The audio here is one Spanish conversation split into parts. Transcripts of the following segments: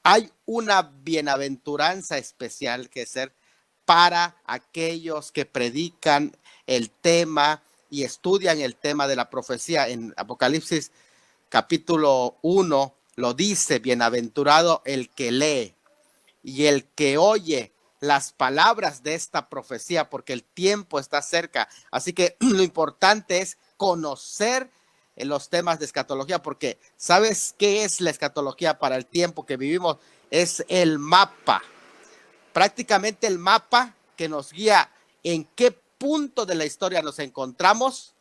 hay una bienaventuranza especial que ser para aquellos que predican el tema y estudian el tema de la profecía. En Apocalipsis capítulo 1 lo dice: bienaventurado el que lee y el que oye las palabras de esta profecía, porque el tiempo está cerca. Así que lo importante es conocer los temas de escatología, porque ¿sabes qué es la escatología para el tiempo que vivimos? Es el mapa, prácticamente el mapa que nos guía en qué punto de la historia nos encontramos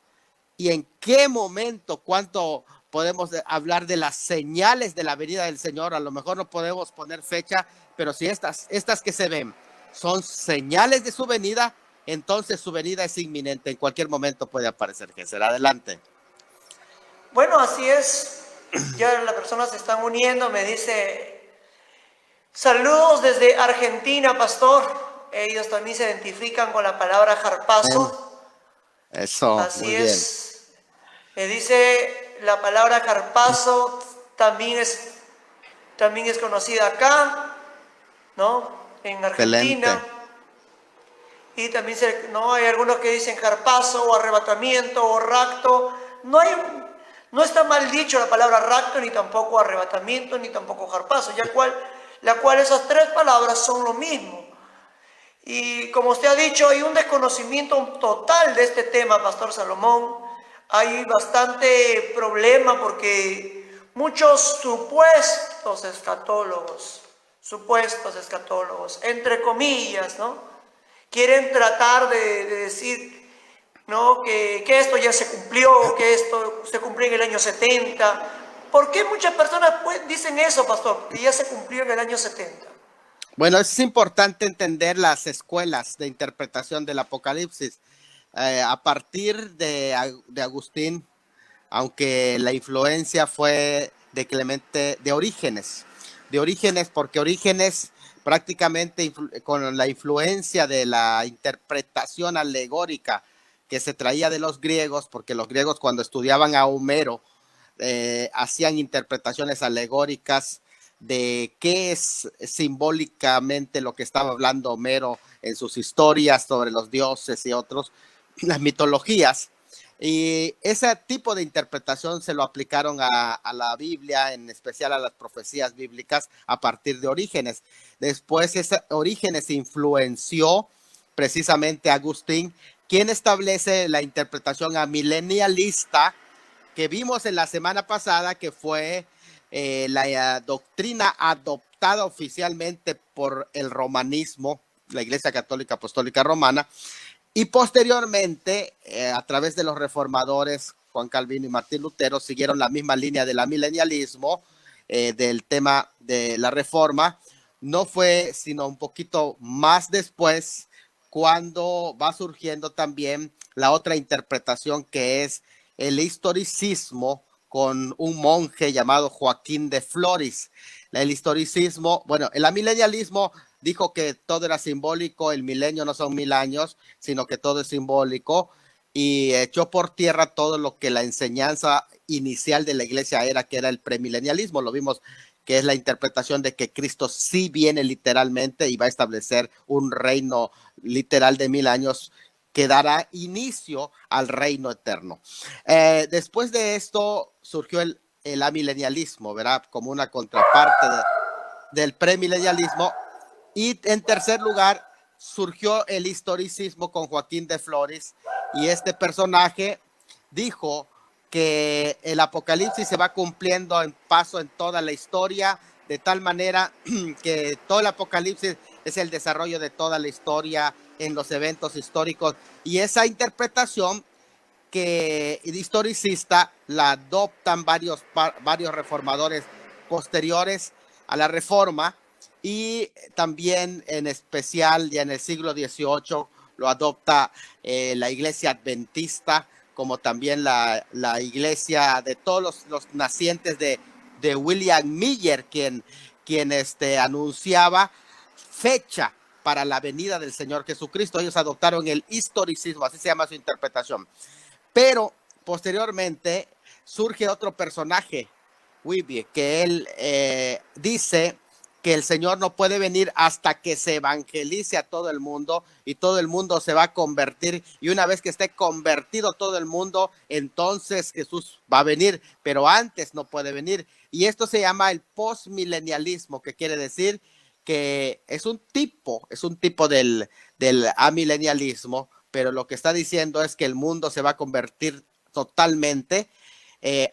y en qué momento, cuánto podemos hablar de las señales de la venida del Señor. A lo mejor no podemos poner fecha, pero si estas que se ven son señales de su venida, entonces su venida es inminente. En cualquier momento puede aparecer. Que será adelante. Bueno, así es. Ya las personas se están uniendo. Me dice, saludos desde Argentina, pastor. Ellos también se identifican con la palabra jarpazo. Eso, Así muy bien. es. Me dice, la palabra jarpazo también es conocida acá, ¿no? En Argentina. Excelente. Y también no hay algunos que dicen jarpazo o arrebatamiento o rapto. No está mal dicho la palabra rapto, ni tampoco arrebatamiento, ni tampoco jarpazo, la cual esas tres palabras son lo mismo. Y como usted ha dicho, hay un desconocimiento total de este tema, Pastor Salomón. Hay bastante problema porque muchos supuestos escatólogos, entre comillas, ¿no? Quieren tratar de decir, ¿no? Que esto ya se cumplió, que esto se cumplió en el año 70. ¿Por qué muchas personas dicen eso, pastor? Que ya se cumplió en el año 70. Bueno, es importante entender las escuelas de interpretación del Apocalipsis. A partir de Agustín, aunque la influencia fue de Clemente, de Orígenes, porque Orígenes prácticamente con la influencia de la interpretación alegórica que se traía de los griegos, porque los griegos cuando estudiaban a Homero hacían interpretaciones alegóricas de qué es simbólicamente lo que estaba hablando Homero en sus historias sobre los dioses y otros, las mitologías. Y ese tipo de interpretación se lo aplicaron a la Biblia, en especial a las profecías bíblicas, a partir de Orígenes. Después ese Orígenes influenció precisamente a Agustín, quien establece la interpretación amilenialista que vimos en la semana pasada, que fue la doctrina adoptada oficialmente por el romanismo, la Iglesia Católica Apostólica Romana, y posteriormente, a través de los reformadores, Juan Calvino y Martín Lutero, siguieron la misma línea del amilenialismo, del tema de la reforma. No fue sino un poquito más después cuando va surgiendo también la otra interpretación, que es el historicismo, con un monje llamado Joaquín de Flores. El historicismo, bueno, el amilenialismo dijo que todo era simbólico, el milenio no son 1000 años, sino que todo es simbólico, y echó por tierra todo lo que la enseñanza inicial de la iglesia era, que era el premilenialismo. Lo vimos, que es la interpretación de que Cristo sí viene literalmente y va a establecer un reino literal de 1000 años que dará inicio al reino eterno. Después de esto surgió el amilenialismo, ¿verdad? Como una contraparte del premilenialismo. Y en tercer lugar surgió el historicismo con Joaquín de Flores, y este personaje dijo que el Apocalipsis se va cumpliendo en paso en toda la historia, de tal manera que todo el Apocalipsis es el desarrollo de toda la historia en los eventos históricos, y esa interpretación que historicista la adoptan varios reformadores posteriores a la reforma, y también en especial ya en el siglo XVIII lo adopta la iglesia adventista, como también la iglesia de todos los nacientes de William Miller, quien anunciaba fecha para la venida del Señor Jesucristo. Ellos adoptaron el historicismo, así se llama su interpretación. Pero posteriormente surge otro personaje, Whitby, que él dice que el Señor no puede venir hasta que se evangelice a todo el mundo y todo el mundo se va a convertir, y una vez que esté convertido todo el mundo, entonces Jesús va a venir, pero antes no puede venir. Y esto se llama el postmilenialismo, que quiere decir que es un tipo del amilenialismo, pero lo que está diciendo es que el mundo se va a convertir totalmente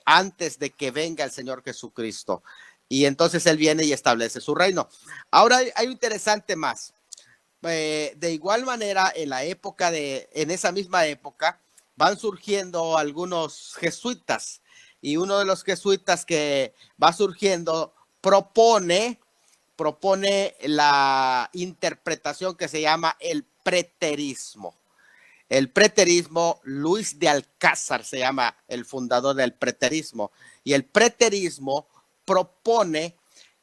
antes de que venga el Señor Jesucristo. Y entonces Él viene y establece su reino. Ahora hay un interesante más. De igual manera, en esa misma época, van surgiendo algunos jesuitas. Y uno de los jesuitas que va surgiendo propone la interpretación que se llama el preterismo. El preterismo, Luis de Alcázar se llama el fundador del preterismo. Y el preterismo propone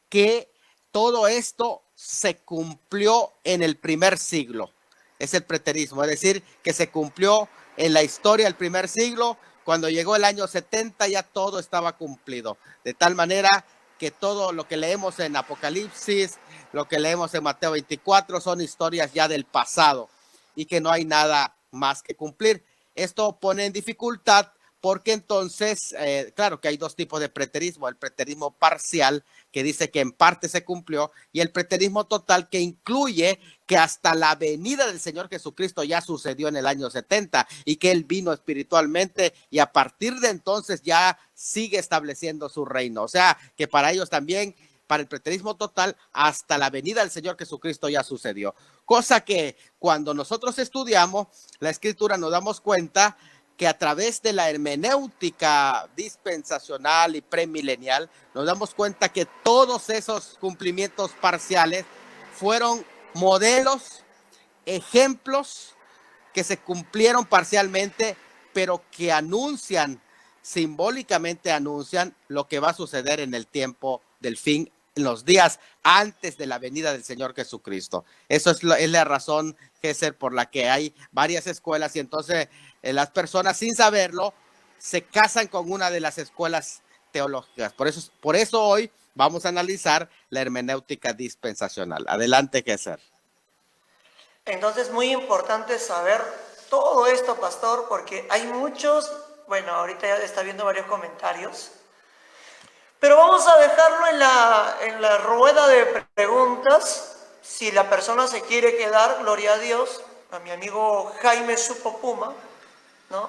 que todo esto se cumplió en el primer siglo. Es el preterismo, es decir, que se cumplió en la historia del primer siglo. Cuando llegó el año 70 ya todo estaba cumplido. De tal manera que todo lo que leemos en Apocalipsis, lo que leemos en Mateo 24 son historias ya del pasado y que no hay nada más que cumplir. Esto pone en dificultad porque entonces, claro que hay dos tipos de preterismo: el preterismo parcial, que dice que en parte se cumplió, y el preterismo total, que incluye que hasta la venida del Señor Jesucristo ya sucedió en el año 70 y que Él vino espiritualmente y a partir de entonces ya sigue estableciendo su reino. O sea, que para ellos también, para el preterismo total, hasta la venida del Señor Jesucristo ya sucedió. Cosa que cuando nosotros estudiamos la Escritura nos damos cuenta que a través de la hermenéutica dispensacional y premilenial nos damos cuenta que todos esos cumplimientos parciales fueron modelos, ejemplos que se cumplieron parcialmente, pero que simbólicamente anuncian lo que va a suceder en el tiempo del fin, en los días antes de la venida del Señor Jesucristo. Eso es la razón, Gesser, por la que hay varias escuelas y entonces las personas, sin saberlo, se casan con una de las escuelas teológicas. Por eso hoy vamos a analizar la hermenéutica dispensacional. Adelante, Gesser. Entonces, muy importante saber todo esto, pastor, porque hay muchos, bueno, ahorita ya está viendo varios comentarios, pero vamos a dejarlo en la rueda de preguntas. Si la persona se quiere quedar, gloria a Dios, a mi amigo Jaime Supopuma, ¿no?,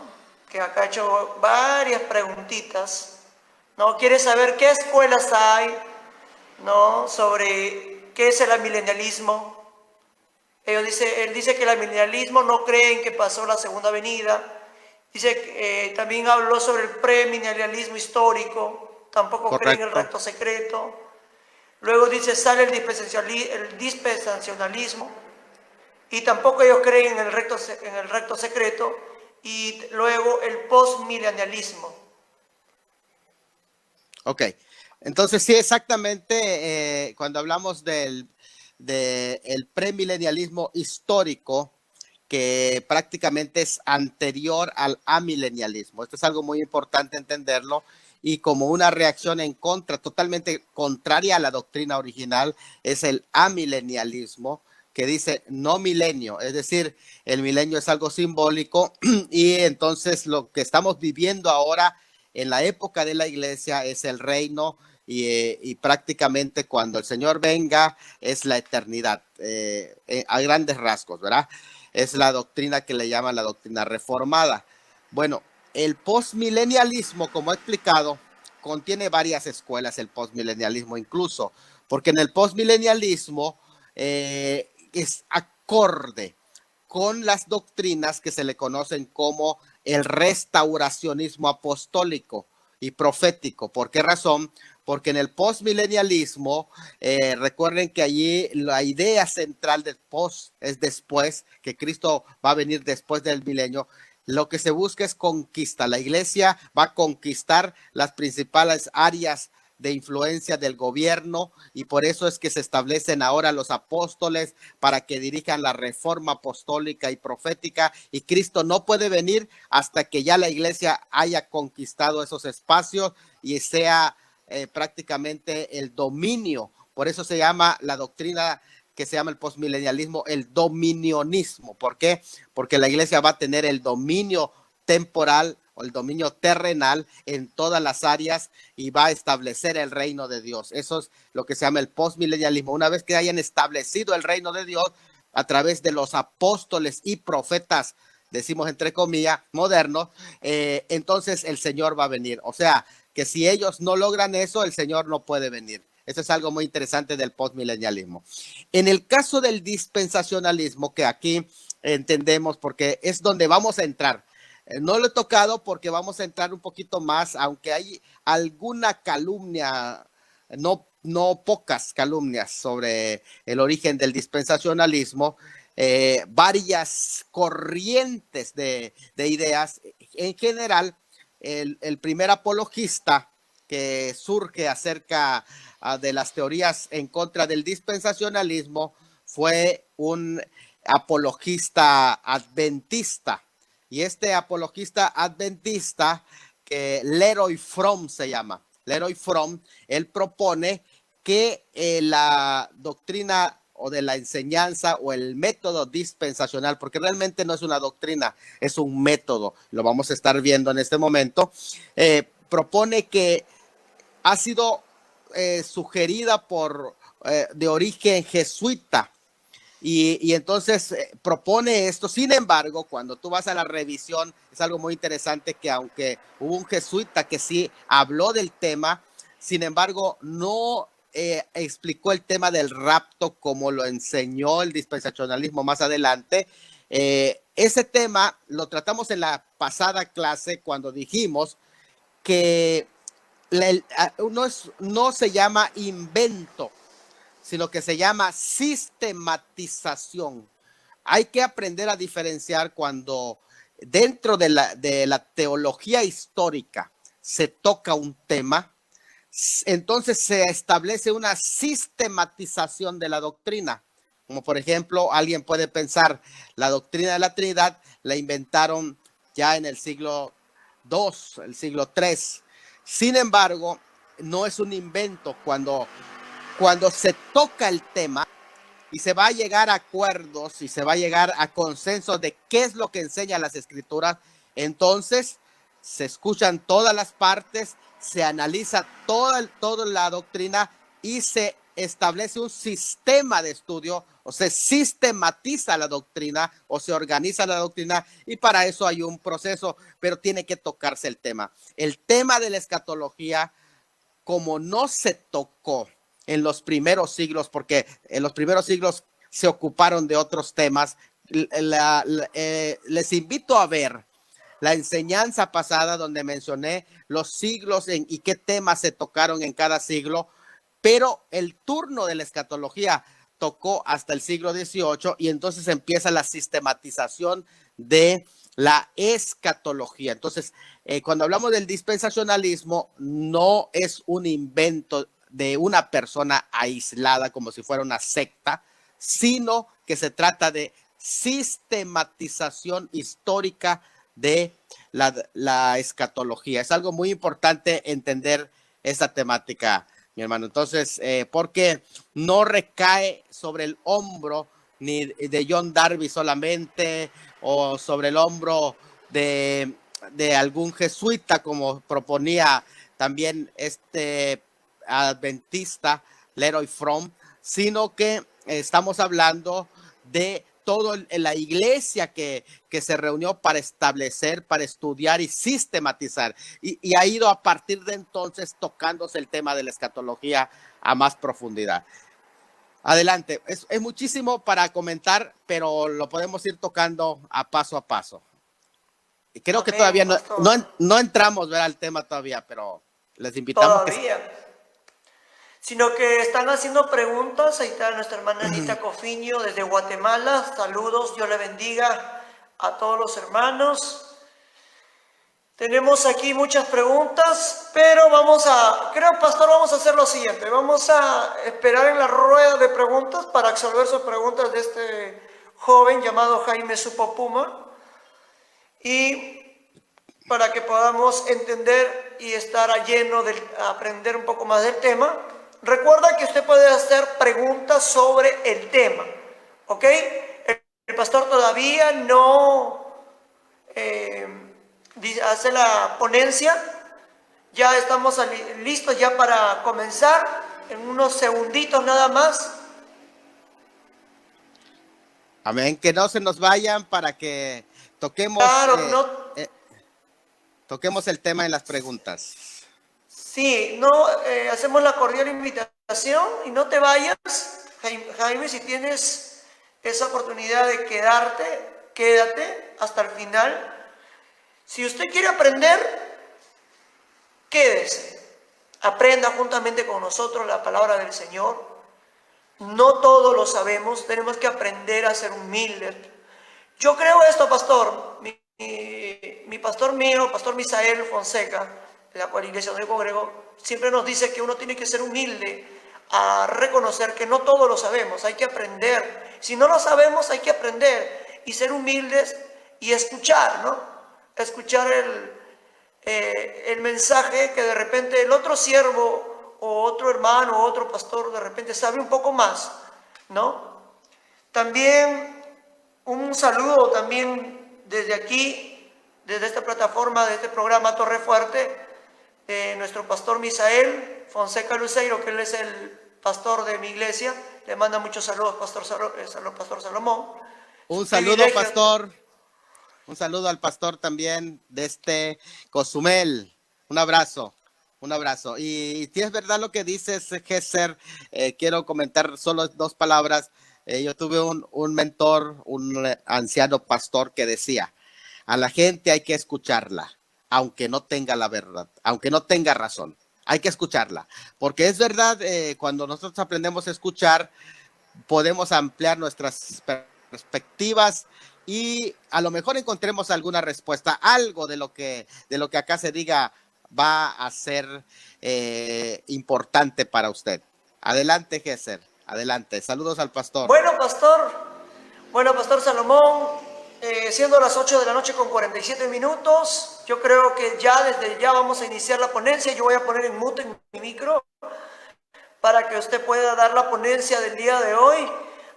que acá ha hecho varias preguntitas, ¿no? Quiere saber qué escuelas hay, ¿no?, sobre qué es el amilenialismo. Él dice que el amilenialismo no cree en que pasó la segunda venida. Dice también habló sobre el premilenialismo histórico, tampoco Correcto. cree en el rapto secreto. Luego dice, sale el dispensacionalismo, y tampoco ellos creen en el rapto secreto. Y luego el postmilenialismo. Ok, entonces sí, exactamente, cuando hablamos del premilenialismo histórico, que prácticamente es anterior al amilenialismo. Esto es algo muy importante entenderlo, y como una reacción en contra, totalmente contraria a la doctrina original, es el amilenialismo, que dice no milenio, es decir, el milenio es algo simbólico y entonces lo que estamos viviendo ahora en la época de la iglesia es el reino y prácticamente cuando el Señor venga es la eternidad, a grandes rasgos, ¿verdad? Es la doctrina que le llaman la doctrina reformada. Bueno, el postmilenialismo, como he explicado, contiene varias escuelas, el postmilenialismo incluso, porque en el postmilenialismo es acorde con las doctrinas que se le conocen como el restauracionismo apostólico y profético. ¿Por qué razón? Porque en el postmilenialismo, recuerden que allí la idea central del post es después, que Cristo va a venir después del milenio. Lo que se busca es conquista. La iglesia va a conquistar las principales áreas de influencia del gobierno, y por eso es que se establecen ahora los apóstoles para que dirijan la reforma apostólica y profética, y Cristo no puede venir hasta que ya la iglesia haya conquistado esos espacios y sea prácticamente el dominio Por eso se llama la doctrina que se llama el postmilenialismo el dominionismo. ¿Por qué? Porque la iglesia va a tener el dominio temporal o el dominio terrenal en todas las áreas y va a establecer el reino de Dios. Eso es lo que se llama el postmilenialismo. Una vez que hayan establecido el reino de Dios a través de los apóstoles y profetas, decimos entre comillas, modernos, entonces el Señor va a venir. O sea, que si ellos no logran eso, el Señor no puede venir. Eso es algo muy interesante del postmilenialismo. En el caso del dispensacionalismo, que aquí entendemos porque es donde vamos a entrar. No lo he tocado porque vamos a entrar un poquito más, aunque hay alguna calumnia, no pocas calumnias sobre el origen del dispensacionalismo, varias corrientes de ideas. En general, el primer apologista que surge acerca de las teorías en contra del dispensacionalismo fue un apologista adventista. Y este apologista adventista, que Leroy Fromm se llama, Leroy Fromm, él propone que la doctrina o de la enseñanza o el método dispensacional, porque realmente no es una doctrina, es un método, lo vamos a estar viendo en este momento, propone que ha sido sugerida por de origen jesuita. Y entonces propone esto. Sin embargo, cuando tú vas a la revisión, es algo muy interesante que aunque hubo un jesuita que sí habló del tema, sin embargo, no explicó el tema del rapto como lo enseñó el dispensacionalismo más adelante. Ese tema lo tratamos en la pasada clase cuando dijimos que no se llama invento, sino que se llama sistematización. Hay que aprender a diferenciar cuando dentro de la teología histórica se toca un tema, entonces se establece una sistematización de la doctrina. Como por ejemplo, alguien puede pensar, la doctrina de la Trinidad la inventaron ya en el siglo II, el siglo III. Sin embargo, no es un invento cuando se toca el tema y se va a llegar a acuerdos y se va a llegar a consensos de qué es lo que enseñan las escrituras, entonces se escuchan todas las partes, se analiza toda la doctrina y se establece un sistema de estudio o se sistematiza la doctrina o se organiza la doctrina y para eso hay un proceso, pero tiene que tocarse el tema. El tema de la escatología, como no se tocó en los primeros siglos, porque en los primeros siglos se ocuparon de otros temas, les invito a ver la enseñanza pasada donde mencioné los siglos y qué temas se tocaron en cada siglo, pero el turno de la escatología tocó hasta el siglo XVIII y entonces empieza la sistematización de la escatología. Entonces, cuando hablamos del dispensacionalismo, no es un invento de una persona aislada como si fuera una secta, sino que se trata de sistematización histórica de la escatología. Es algo muy importante entender esta temática, mi hermano. Entonces, porque no recae sobre el hombro ni de John Darby solamente o sobre el hombro de algún jesuita como proponía también este adventista Leroy Fromm, sino que estamos hablando de toda la iglesia que se reunió para establecer, para estudiar y sistematizar. Y ha ido a partir de entonces tocándose el tema de la escatología a más profundidad. Adelante, es muchísimo para comentar, pero lo podemos ir tocando a paso. Creo que todavía no entramos al tema todavía, pero les invitamos. Todavía. Sino que están haciendo preguntas. Ahí está nuestra hermana Anita Cofiño desde Guatemala. Saludos, Dios le bendiga a todos los hermanos. Tenemos aquí muchas preguntas, pero creo, pastor, vamos a hacer lo siguiente. Vamos a esperar en la rueda de preguntas para absorber sus preguntas de este joven llamado Jaime Supopuma y para que podamos entender y estar lleno de aprender un poco más del tema. recuerda que usted puede hacer preguntas sobre el tema, ¿ok? El pastor todavía no hace la ponencia. Ya estamos listos ya para comenzar. En unos segunditos nada más. Amén. Que no se nos vayan para que toquemos, toquemos el tema en las preguntas. Sí, no, hacemos la cordial invitación y no te vayas, Jaime, si tienes esa oportunidad de quédate hasta el final. Si usted quiere aprender, quédese, aprenda juntamente con nosotros la palabra del Señor. No todo lo sabemos, tenemos que aprender a ser humildes. Yo creo esto, pastor, mi pastor mío, pastor Misael Fonseca, de la cual iglesia donde yo congrego, siempre nos dice que uno tiene que ser humilde a reconocer que no todo lo sabemos, hay que aprender. Si no lo sabemos, hay que aprender y ser humildes y escuchar, ¿no? Escuchar el mensaje que de repente el otro siervo o otro hermano o otro pastor de repente sabe un poco más, ¿no? También un saludo también desde aquí, desde esta plataforma, de este programa Torre Fuerte, nuestro pastor Misael Fonseca Luceiro, que él es el pastor de mi iglesia. Le manda muchos saludos, pastor Salomón. Un saludo, pastor. Un saludo al pastor también de Cozumel. Un abrazo. Un abrazo. Y si es verdad lo que dices, Gesser, quiero comentar solo 2 palabras. Yo tuve un mentor, un anciano pastor que decía, a la gente hay que escucharla, aunque no tenga la verdad, aunque no tenga razón. Hay que escucharla, porque es verdad, cuando nosotros aprendemos a escuchar, podemos ampliar nuestras perspectivas y a lo mejor encontremos alguna respuesta, algo de lo que acá se diga va a ser importante para usted. Adelante, Gesser, adelante. Saludos al pastor. Bueno, pastor Salomón, siendo las 8 de la noche con 47 minutos, yo creo que desde ya vamos a iniciar la ponencia. Yo voy a poner en mute mi micro para que usted pueda dar la ponencia del día de hoy.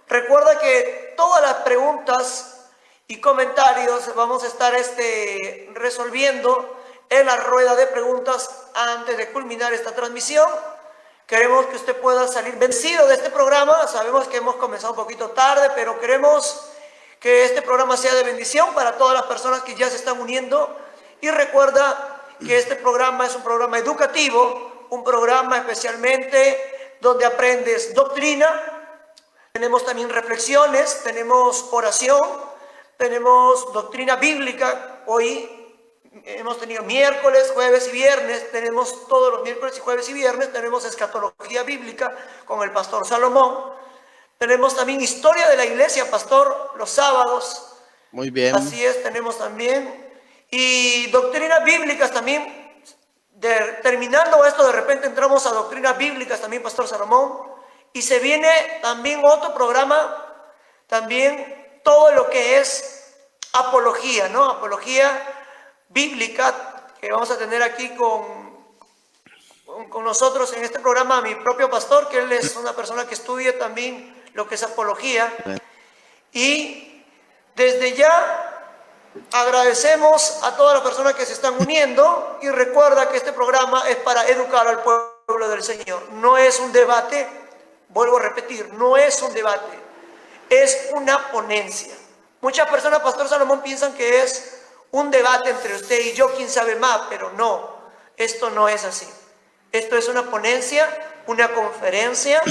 Recuerda que todas las preguntas y comentarios vamos a estar resolviendo en la rueda de preguntas antes de culminar esta transmisión. Queremos que usted pueda salir vencido de este programa. Sabemos que hemos comenzado un poquito tarde, pero queremos que este programa sea de bendición para todas las personas que ya se están uniendo. Y recuerda que este programa es un programa educativo, un programa especialmente donde aprendes doctrina. Tenemos también reflexiones, tenemos oración, tenemos doctrina bíblica. Hoy hemos tenido miércoles, jueves y viernes, tenemos todos los miércoles y jueves y viernes, tenemos escatología bíblica con el pastor Salomón. Tenemos también historia de la iglesia, pastor, los sábados. Muy bien. Así es, tenemos también. Y doctrinas bíblicas también. Terminando esto, de repente entramos a doctrinas bíblicas también, pastor Salomón. Y se viene también otro programa, también todo lo que es apología, ¿no? Apología bíblica, que vamos a tener aquí con nosotros en este programa, mi propio pastor, que él es una persona que estudia también lo que es apología. Y desde ya agradecemos a todas las personas que se están uniendo y recuerda que este programa es para educar al pueblo del Señor. No es un debate, vuelvo a repetir, no es un debate, es una ponencia. Muchas personas, pastor Salomón, piensan que es un debate entre usted y yo, quién sabe más, pero no, esto no es así. Esto es una ponencia, una conferencia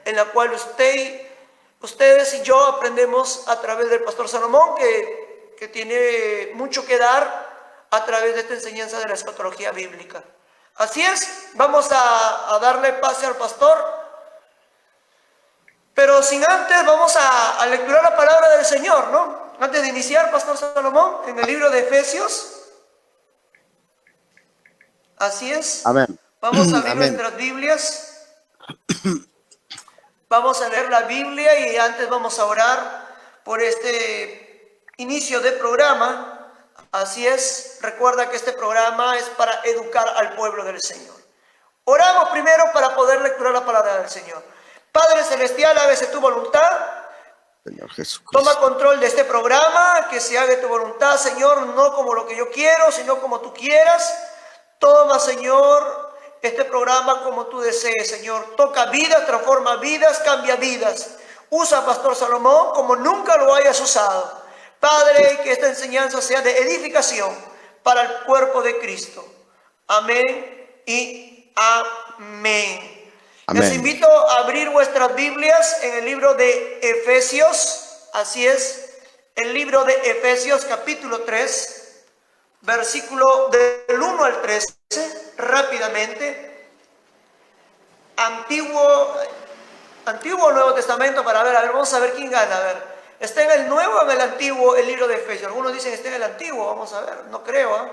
en la cual ustedes y yo aprendemos a través del pastor Salomón, que tiene mucho que dar a través de esta enseñanza de la escatología bíblica. Así es, vamos a darle pase al pastor, pero sin antes vamos a lecturar la palabra del Señor, ¿no? Antes de iniciar, pastor Salomón, en el libro de Efesios. Así es. Amén. Vamos a abrir Amén. nuestras Biblias. Vamos a leer la Biblia y antes vamos a orar por este inicio de programa. Así es. Recuerda que este programa es para educar al pueblo del Señor. Oramos primero para poder lecturar la palabra del Señor. Padre Celestial, hágase tu voluntad. Señor Jesucristo. Toma control de este programa, que se haga tu voluntad, Señor, no como lo que yo quiero, sino como tú quieras. Toma, Señor, este programa como tú desees, Señor. Toca vidas, transforma vidas, cambia vidas. Usa a Pastor Salomón como nunca lo hayas usado. Padre, que esta enseñanza sea de edificación para el cuerpo de Cristo. Amén y amén. Amén. Les invito a abrir vuestras Biblias en el libro de Efesios. Así es, el libro de Efesios capítulo 3, versículo del 1 al 13, rápidamente. Antiguo o Nuevo Testamento, para ver, vamos a ver quién gana. A ver, ¿está en el Nuevo o en el Antiguo el libro de Efesios? Algunos dicen que está en el Antiguo, vamos a ver, no creo, ¿eh?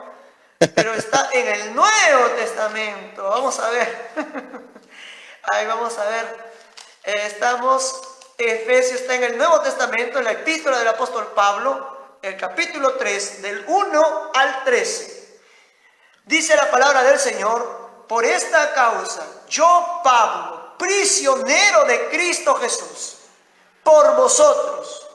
Pero está en el Nuevo Testamento, vamos a ver. Ahí vamos a ver, Efesios está en el Nuevo Testamento, en la epístola del apóstol Pablo, el capítulo 3, del 1 al 13. Dice la palabra del Señor: por esta causa, yo, Pablo, prisionero de Cristo Jesús, por vosotros,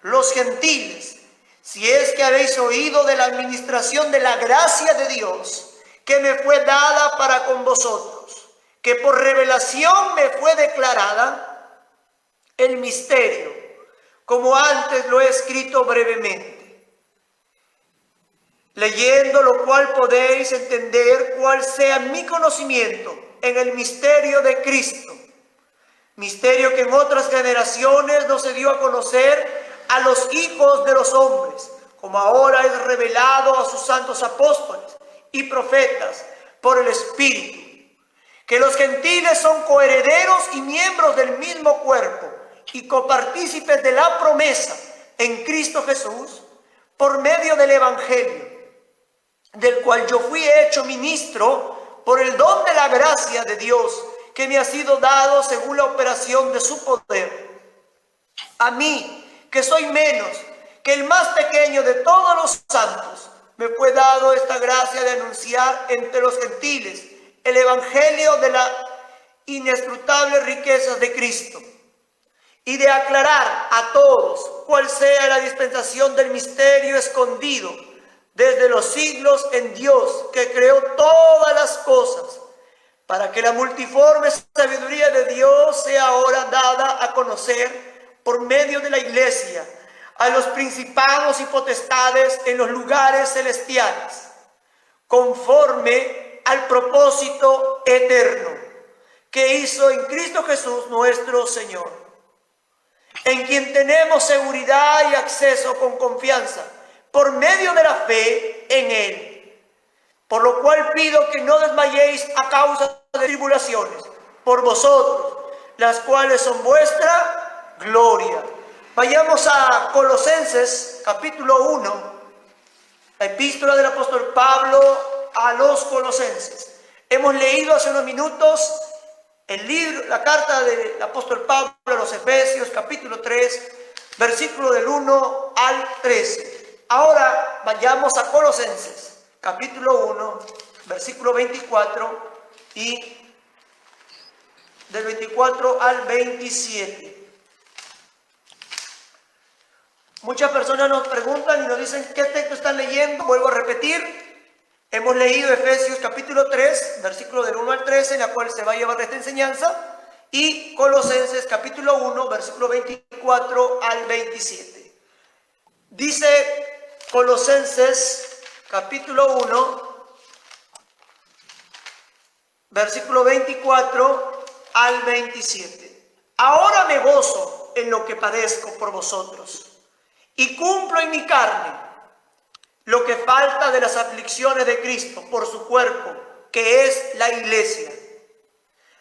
los gentiles, si es que habéis oído de la administración de la gracia de Dios, que me fue dada para con vosotros, que por revelación me fue declarada el misterio, como antes lo he escrito brevemente, leyendo lo cual podéis entender cuál sea mi conocimiento en el misterio de Cristo, misterio que en otras generaciones no se dio a conocer a los hijos de los hombres, como ahora es revelado a sus santos apóstoles y profetas por el Espíritu, que los gentiles son coherederos y miembros del mismo cuerpo y copartícipes de la promesa en Cristo Jesús por medio del Evangelio, del cual yo fui hecho ministro por el don de la gracia de Dios que me ha sido dado según la operación de su poder. A mí, que soy menos que el más pequeño de todos los santos, me fue dado esta gracia de anunciar entre los gentiles el evangelio de las inescrutables riquezas de Cristo y de aclarar a todos cuál sea la dispensación del misterio escondido desde los siglos en Dios, que creó todas las cosas, para que la multiforme sabiduría de Dios sea ahora dada a conocer por medio de la iglesia a los principados y potestades en los lugares celestiales, conforme al propósito eterno que hizo en Cristo Jesús nuestro Señor, en quien tenemos seguridad y acceso con confianza por medio de la fe en Él. Por lo cual pido que no desmayéis a causa de tribulaciones por vosotros, las cuales son vuestra gloria. Vayamos a Colosenses capítulo 1, la epístola del apóstol Pablo a los Colosenses. Hemos leído hace unos minutos el libro, la carta del apóstol Pablo a los Efesios, capítulo 3, versículo del 1 al 13. Ahora vayamos a Colosenses, capítulo 1, versículo 24 y del 24 al 27. Muchas personas nos preguntan y nos dicen qué texto están leyendo. Vuelvo a repetir. Hemos leído Efesios capítulo 3, versículo del 1 al 13, en la cual se va a llevar esta enseñanza, y Colosenses capítulo 1, versículo 24 al 27. Dice Colosenses capítulo 1, versículo 24 al 27. Ahora me gozo en lo que padezco por vosotros, y cumplo en mi carne lo que falta de las aflicciones de Cristo por su cuerpo, que es la iglesia,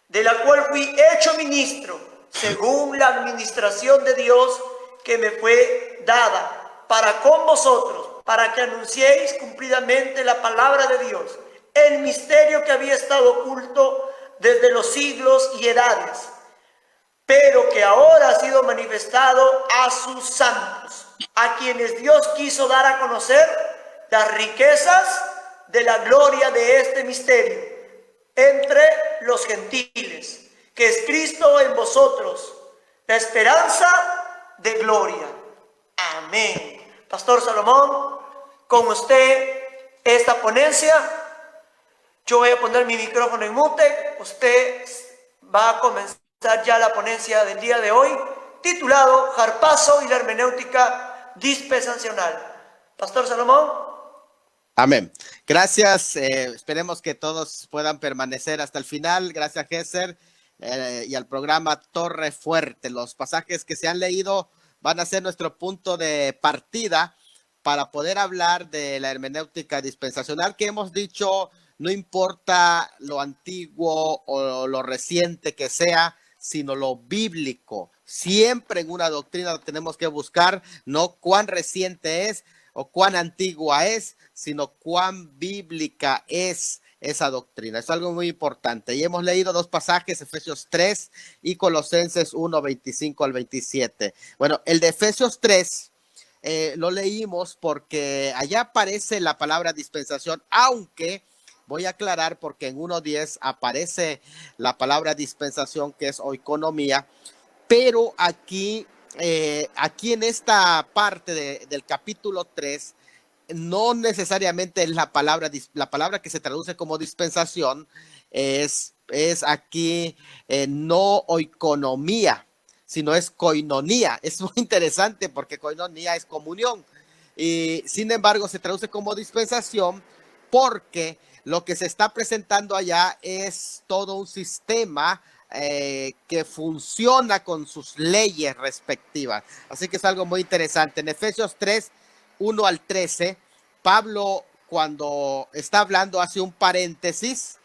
de la cual fui hecho ministro según la administración de Dios que me fue dada para con vosotros, para que anunciéis cumplidamente la palabra de Dios, el misterio que había estado oculto desde los siglos y edades, pero que ahora ha sido manifestado a sus santos, a quienes Dios quiso dar a conocer las riquezas de la gloria de este misterio, entre los gentiles, que es Cristo en vosotros, la esperanza de gloria. Amén. Pastor Salomón, con usted esta ponencia. Yo voy a poner mi micrófono en mute. Usted va a comenzar ya la ponencia del día de hoy, titulado Harpazo y la hermenéutica dispensacional. Pastor Salomón. Amén. Gracias. Esperemos que todos puedan permanecer hasta el final. Gracias, Gesser, y al programa Torre Fuerte. Los pasajes que se han leído van a ser nuestro punto de partida para poder hablar de la hermenéutica dispensacional, que hemos dicho, no importa lo antiguo o lo reciente que sea, sino lo bíblico. Siempre en una doctrina tenemos que buscar no cuán reciente es o cuán antigua es, sino cuán bíblica es esa doctrina. Es algo muy importante. Y hemos leído dos pasajes, Efesios 3 y Colosenses 1, 25 al 27. Bueno, el de Efesios 3 lo leímos porque allá aparece la palabra dispensación, aunque voy a aclarar porque en 1:10 aparece la palabra dispensación, que es oikonomía, pero aquí en esta parte del capítulo 3, no necesariamente es la palabra que se traduce como dispensación, es aquí no oikonomía, sino es koinonía. Es muy interesante porque koinonía es comunión. Y sin embargo se traduce como dispensación porque lo que se está presentando allá es todo un sistema que funciona con sus leyes respectivas. Así que es algo muy interesante. En Efesios 3, 1 al 13, Pablo, cuando está hablando, hace un paréntesis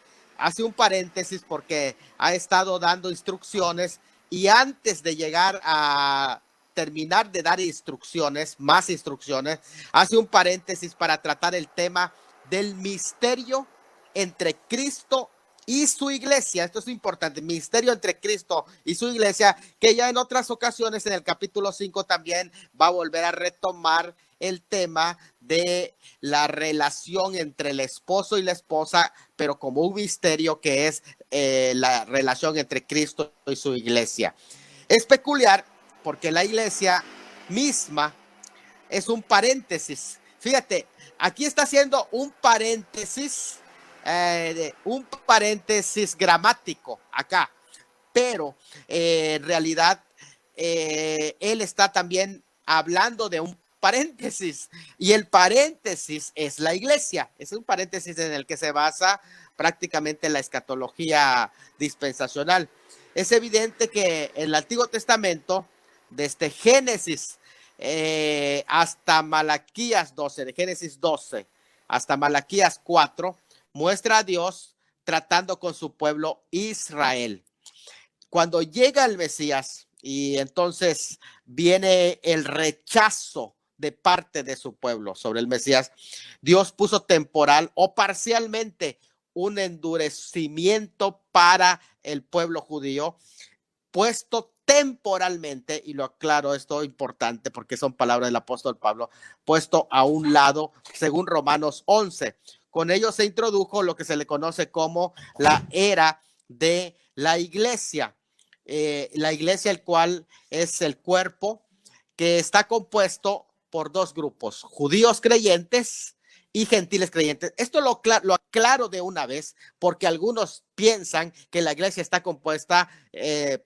porque ha estado dando instrucciones, y antes de llegar a terminar de dar más instrucciones, hace un paréntesis para tratar el tema del misterio entre Cristo y su iglesia. Esto es importante, misterio entre Cristo y su iglesia, que ya en otras ocasiones en el capítulo 5 también va a volver a retomar el tema de la relación entre el esposo y la esposa, pero como un misterio que es la relación entre Cristo y su iglesia. Es peculiar porque la iglesia misma es un paréntesis. Fíjate, aquí está haciendo un paréntesis gramático acá, pero en realidad él está también hablando de un paréntesis, y el paréntesis es la iglesia. Es un paréntesis en el que se basa prácticamente la escatología dispensacional. Es evidente que en el Antiguo Testamento, desde Génesis hasta Malaquías 12, de Génesis 12 hasta Malaquías 4, muestra a Dios tratando con su pueblo Israel. Cuando llega el Mesías y entonces viene el rechazo de parte de su pueblo sobre el Mesías, Dios puso temporal o parcialmente un endurecimiento para el pueblo judío, puesto temporalmente, y lo aclaro, esto es importante porque son palabras del apóstol Pablo, puesto a un lado, según Romanos 11. Con ello se introdujo lo que se le conoce como la era de la iglesia. La iglesia, el cual es el cuerpo, que está compuesto por dos grupos, judíos creyentes y gentiles creyentes. Esto lo aclaro de una vez, porque algunos piensan que la iglesia está compuesta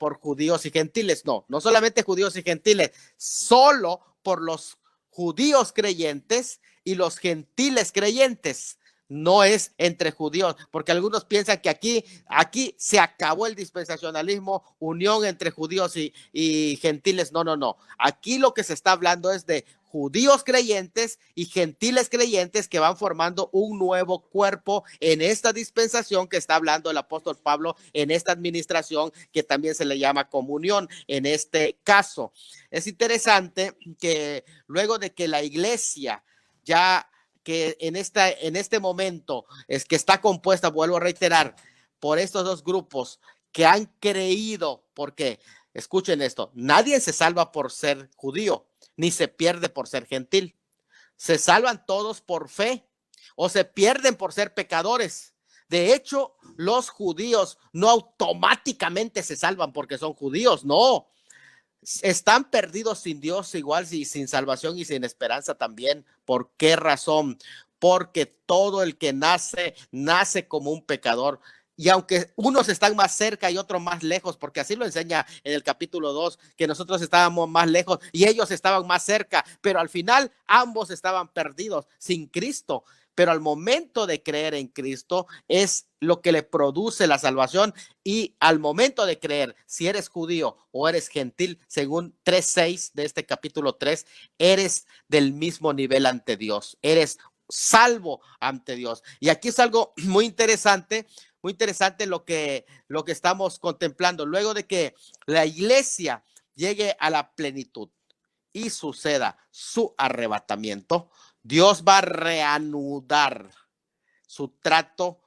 por judíos y gentiles. No solamente judíos y gentiles, solo por los judíos creyentes y los gentiles creyentes. No es entre judíos, porque algunos piensan que aquí se acabó el dispensacionalismo, unión entre judíos y gentiles. No. Aquí lo que se está hablando es de judíos creyentes y gentiles creyentes que van formando un nuevo cuerpo en esta dispensación que está hablando el apóstol Pablo, en esta administración que también se le llama comunión en este caso. Es interesante que luego de que la iglesia ya que en este momento es que está compuesta, vuelvo a reiterar, por estos dos grupos que han creído, porque escuchen esto, nadie se salva por ser judío, ni se pierde por ser gentil. Se salvan todos por fe o se pierden por ser pecadores. De hecho, los judíos no automáticamente se salvan porque son judíos, no. Están perdidos sin Dios igual y sin salvación y sin esperanza también. ¿Por qué razón? Porque todo el que nace, nace como un pecador. Y aunque unos están más cerca y otros más lejos, porque así lo enseña en el capítulo 2, que nosotros estábamos más lejos y ellos estaban más cerca, pero al final ambos estaban perdidos sin Cristo. Pero al momento de creer en Cristo es lo que le produce la salvación, y al momento de creer, si eres judío o eres gentil, según 3:6 de este capítulo 3, eres del mismo nivel ante Dios, eres salvo ante Dios. Y aquí es algo muy interesante lo que estamos contemplando. Luego de que la iglesia llegue a la plenitud y suceda su arrebatamiento, Dios va a reanudar su trato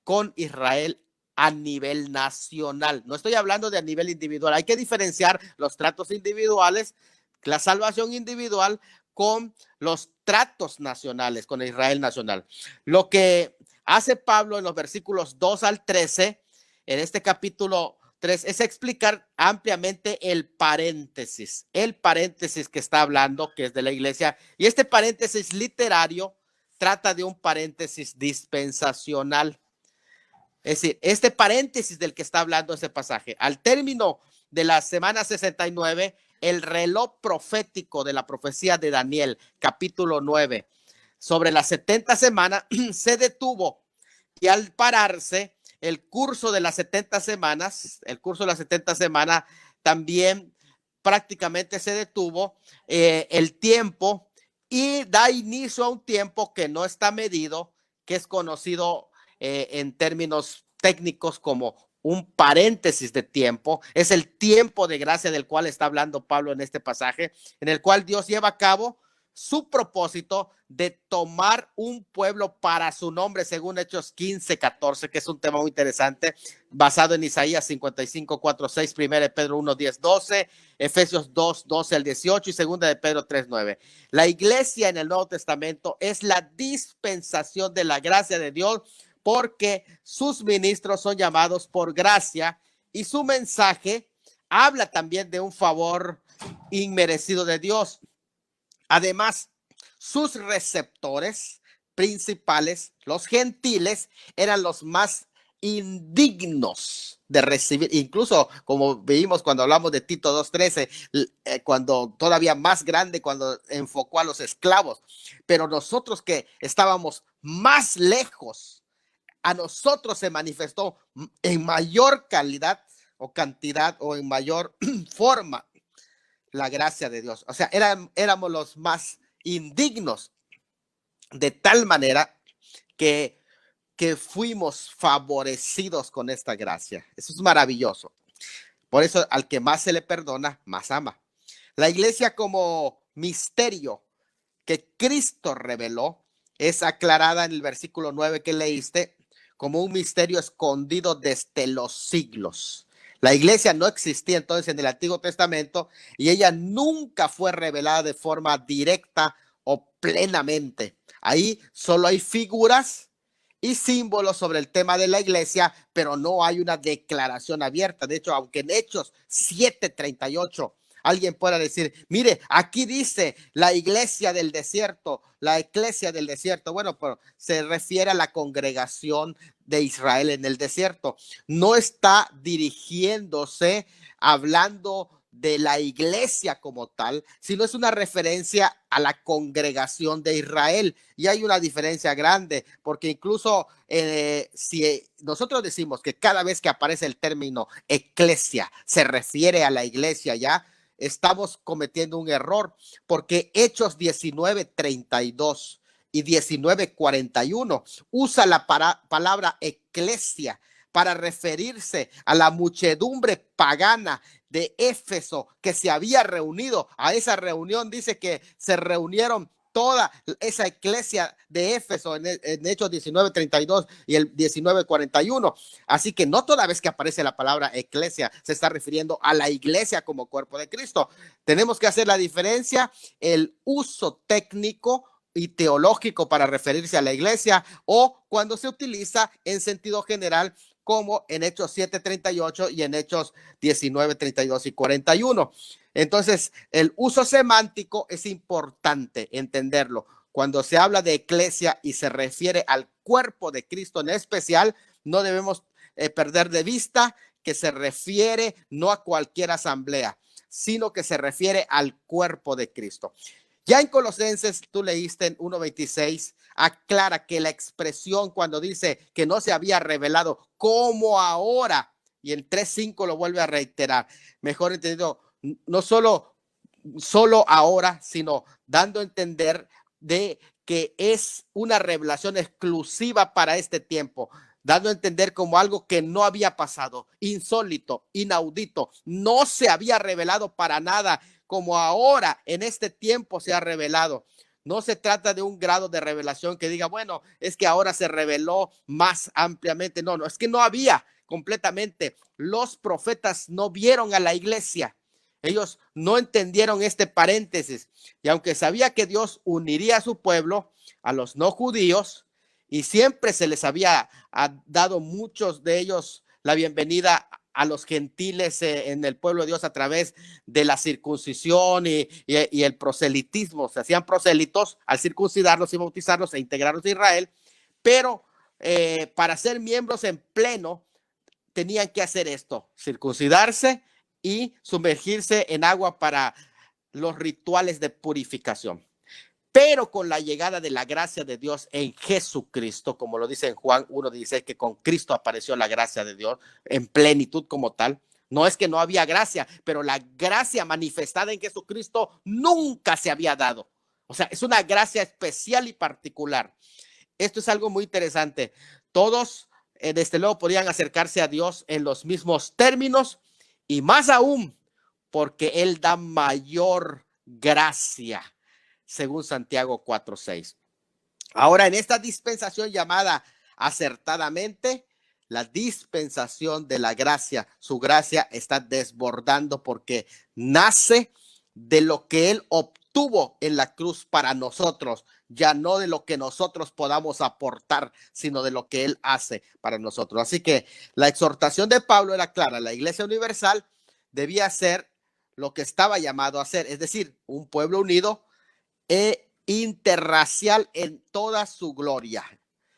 con Israel a nivel nacional. No estoy hablando de a nivel individual. Hay que diferenciar los tratos individuales, la salvación individual, con los tratos nacionales, con Israel nacional. Lo que hace Pablo en los versículos 2 al 13, en este capítulo 3, es explicar ampliamente el paréntesis que está hablando, que es de la iglesia. Y este paréntesis literario trata de un paréntesis dispensacional. Es decir, este paréntesis del que está hablando ese pasaje, al término de la semana 69, el reloj profético de la profecía de Daniel, capítulo 9, sobre las 70 semanas, se detuvo, y al pararse el curso de las 70 semanas, también prácticamente se detuvo el tiempo, y da inicio a un tiempo que no está medido, que es conocido en términos técnicos como un paréntesis de tiempo. Es el tiempo de gracia del cual está hablando Pablo en este pasaje, en el cual Dios lleva a cabo su propósito de tomar un pueblo para su nombre, según Hechos 15:14, que es un tema muy interesante, basado en Isaías 55:4-6, 1 de Pedro 1:10-12, Efesios 2:12 al 18 y 2 de Pedro 3:9. La iglesia en el Nuevo Testamento es la dispensación de la gracia de Dios, porque sus ministros son llamados por gracia, y su mensaje habla también de un favor inmerecido de Dios. Además, sus receptores principales, los gentiles, eran los más indignos de recibir, incluso como vimos cuando hablamos de Tito 2:13, cuando todavía más grande, cuando enfocó a los esclavos. Pero nosotros que estábamos más lejos, a nosotros se manifestó en mayor calidad o cantidad, o en mayor forma, la gracia de Dios. O sea, éramos los más indignos, de tal manera que fuimos favorecidos con esta gracia. Eso es maravilloso. Por eso, al que más se le perdona, más ama. La iglesia como misterio que Cristo reveló es aclarada en el versículo 9 que leíste, como un misterio escondido desde los siglos. La iglesia no existía entonces en el Antiguo Testamento, y ella nunca fue revelada de forma directa o plenamente. Ahí solo hay figuras y símbolos sobre el tema de la iglesia, pero no hay una declaración abierta. De hecho, aunque en Hechos 7:38 alguien pueda decir, mire, aquí dice la iglesia del desierto, bueno, pero se refiere a la congregación de Israel en el desierto. No está dirigiéndose, hablando de la iglesia como tal, sino es una referencia a la congregación de Israel. Y hay una diferencia grande, porque incluso si nosotros decimos que cada vez que aparece el término eclesia se refiere a la iglesia, ya estamos cometiendo un error, porque Hechos 19:32 y 19:41 usa la palabra eclesia para referirse a la muchedumbre pagana de Éfeso que se había reunido. A esa reunión dice que se reunieron toda esa iglesia de Éfeso en Hechos 19:32 y el 19:41. Así que no toda vez que aparece la palabra eclesia se está refiriendo a la iglesia como cuerpo de Cristo. Tenemos que hacer la diferencia, el uso técnico y teológico para referirse a la iglesia, o cuando se utiliza en sentido general, como en Hechos 7:38 y en Hechos 19:32 y 41. Entonces, el uso semántico es importante entenderlo. Cuando se habla de iglesia y se refiere al cuerpo de Cristo en especial, no debemos perder de vista que se refiere no a cualquier asamblea, sino que se refiere al cuerpo de Cristo. Ya en Colosenses, tú leíste en 1:26, aclara que la expresión cuando dice que no se había revelado como ahora, y en 3:5 lo vuelve a reiterar, mejor entendido, no solo ahora, sino dando a entender de que es una revelación exclusiva para este tiempo, dando a entender como algo que no había pasado, insólito, inaudito, no se había revelado para nada, como ahora en este tiempo se ha revelado. No se trata de un grado de revelación que diga, bueno, es que ahora se reveló más ampliamente. No, no, es que no había completamente. Los profetas no vieron a la iglesia. Ellos no entendieron este paréntesis. Y aunque sabía que Dios uniría a su pueblo, a los no judíos, y siempre se les había dado muchos de ellos la bienvenida a los gentiles en el pueblo de Dios a través de la circuncisión y el proselitismo. Se hacían prosélitos al circuncidarlos y bautizarlos e integrarlos a Israel, pero para ser miembros en pleno tenían que hacer esto, circuncidarse y sumergirse en agua para los rituales de purificación. Pero con la llegada de la gracia de Dios en Jesucristo, como lo dice en Juan 1:16, que con Cristo apareció la gracia de Dios en plenitud como tal. No es que no había gracia, pero la gracia manifestada en Jesucristo nunca se había dado. O sea, es una gracia especial y particular. Esto es algo muy interesante. Todos, desde luego, podían acercarse a Dios en los mismos términos y más aún porque Él da mayor gracia, según Santiago 4:6. Ahora, en esta dispensación llamada acertadamente la dispensación de la gracia, su gracia está desbordando porque nace de lo que Él obtuvo en la cruz para nosotros, ya no de lo que nosotros podamos aportar, sino de lo que Él hace para nosotros. Así que la exhortación de Pablo era clara: la Iglesia Universal debía ser lo que estaba llamado a ser, es decir, un pueblo unido e interracial en toda su gloria.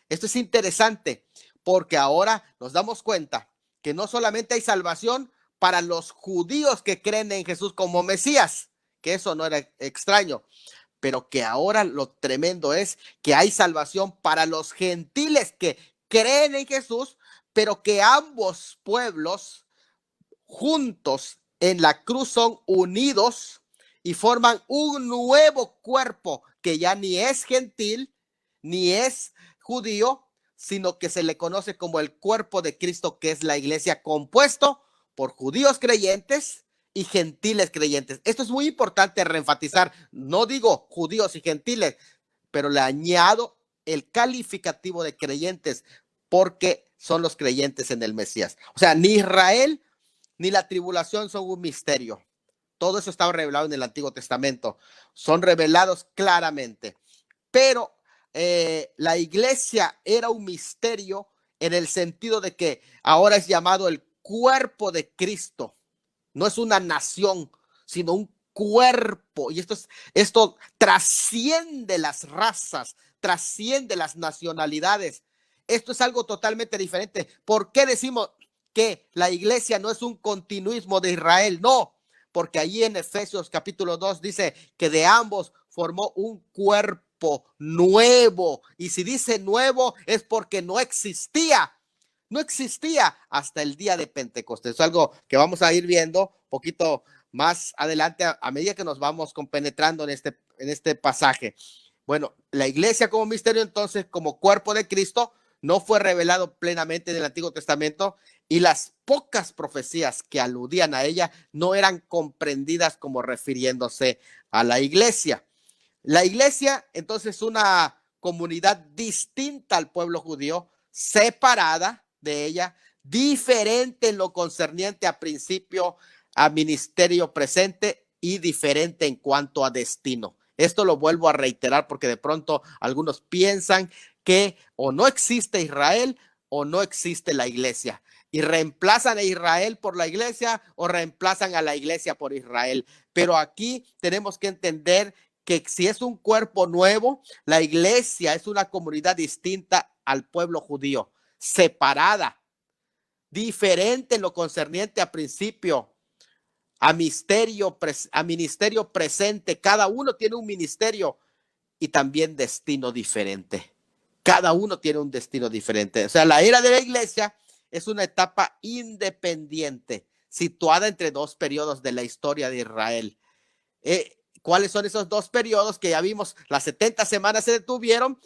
Esto es interesante porque ahora nos damos cuenta que no solamente hay salvación para los judíos que creen en Jesús como Mesías, que eso no era extraño, pero que ahora lo tremendo es que hay salvación para los gentiles que creen en Jesús, pero que ambos pueblos juntos en la cruz son unidos y forman un nuevo cuerpo que ya ni es gentil ni es judío, sino que se le conoce como el cuerpo de Cristo, que es la iglesia, compuesto por judíos creyentes y gentiles creyentes. Esto es muy importante reenfatizar. No digo judíos y gentiles, pero le añado el calificativo de creyentes porque son los creyentes en el Mesías. O sea, ni Israel ni la tribulación son un misterio. Todo eso estaba revelado en el Antiguo Testamento. Son revelados claramente. Pero la iglesia era un misterio en el sentido de que ahora es llamado el cuerpo de Cristo. No es una nación, sino un cuerpo. Y esto trasciende las razas, trasciende las nacionalidades. Esto es algo totalmente diferente. ¿Por qué decimos que la iglesia no es un continuismo de Israel? No, porque allí en Efesios capítulo 2 dice que de ambos formó un cuerpo nuevo. Y si dice nuevo es porque no existía hasta el día de Pentecostés. Es algo que vamos a ir viendo un poquito más adelante a medida que nos vamos compenetrando en este pasaje. Bueno, la iglesia como misterio, entonces, como cuerpo de Cristo, no fue revelado plenamente en el Antiguo Testamento, y las pocas profecías que aludían a ella no eran comprendidas como refiriéndose a la iglesia. La iglesia, entonces, una comunidad distinta al pueblo judío, separada de ella, diferente en lo concerniente a principio, a ministerio presente, y diferente en cuanto a destino. Esto lo vuelvo a reiterar porque de pronto algunos piensan que o no existe Israel o no existe la iglesia. Y reemplazan a Israel por la iglesia o reemplazan a la iglesia por Israel. Pero aquí tenemos que entender que si es un cuerpo nuevo, la iglesia es una comunidad distinta al pueblo judío, separada, diferente en lo concerniente a principio, a ministerio presente. Cada uno tiene un ministerio y también destino diferente. Cada uno tiene un destino diferente. O sea, la era de la iglesia es una etapa independiente, situada entre dos periodos de la historia de Israel. ¿Cuáles son esos dos periodos que ya vimos? Las 70 semanas se detuvieron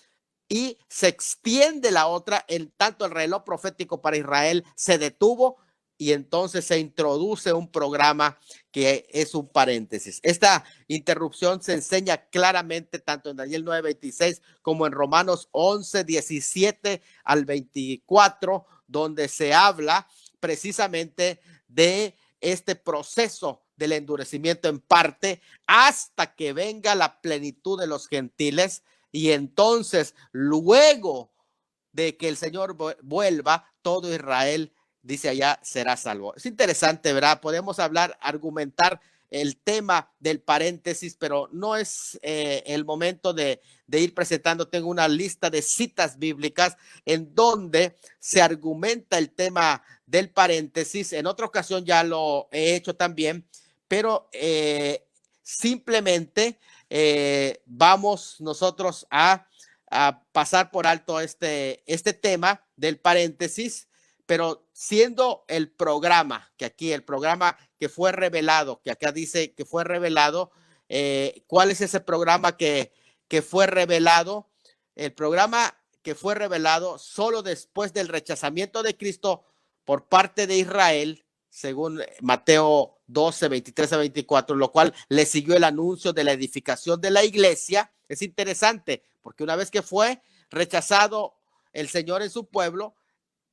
y se extiende la otra, en tanto el reloj profético para Israel se detuvo y entonces se introduce un programa que es un paréntesis. Esta interrupción se enseña claramente tanto en Daniel 9:26 como en Romanos 11:17 al 24, donde se habla precisamente de este proceso del endurecimiento en parte hasta que venga la plenitud de los gentiles. Y entonces, luego de que el Señor vuelva, todo Israel, dice allá, será salvo. Es interesante, ¿verdad? Podemos hablar, argumentar el tema del paréntesis, pero no es el momento de ir presentando. Tengo una lista de citas bíblicas en donde se argumenta el tema del paréntesis. En otra ocasión ya lo he hecho también, pero simplemente vamos nosotros a pasar por alto este tema del paréntesis, pero siendo el programa, que aquí el programa que fue revelado, que acá dice que fue revelado, ¿cuál es ese programa que fue revelado? El programa que fue revelado solo después del rechazamiento de Cristo por parte de Israel, según Mateo 12, 23 a 24, lo cual le siguió el anuncio de la edificación de la iglesia. Es interesante, porque una vez que fue rechazado el Señor en su pueblo,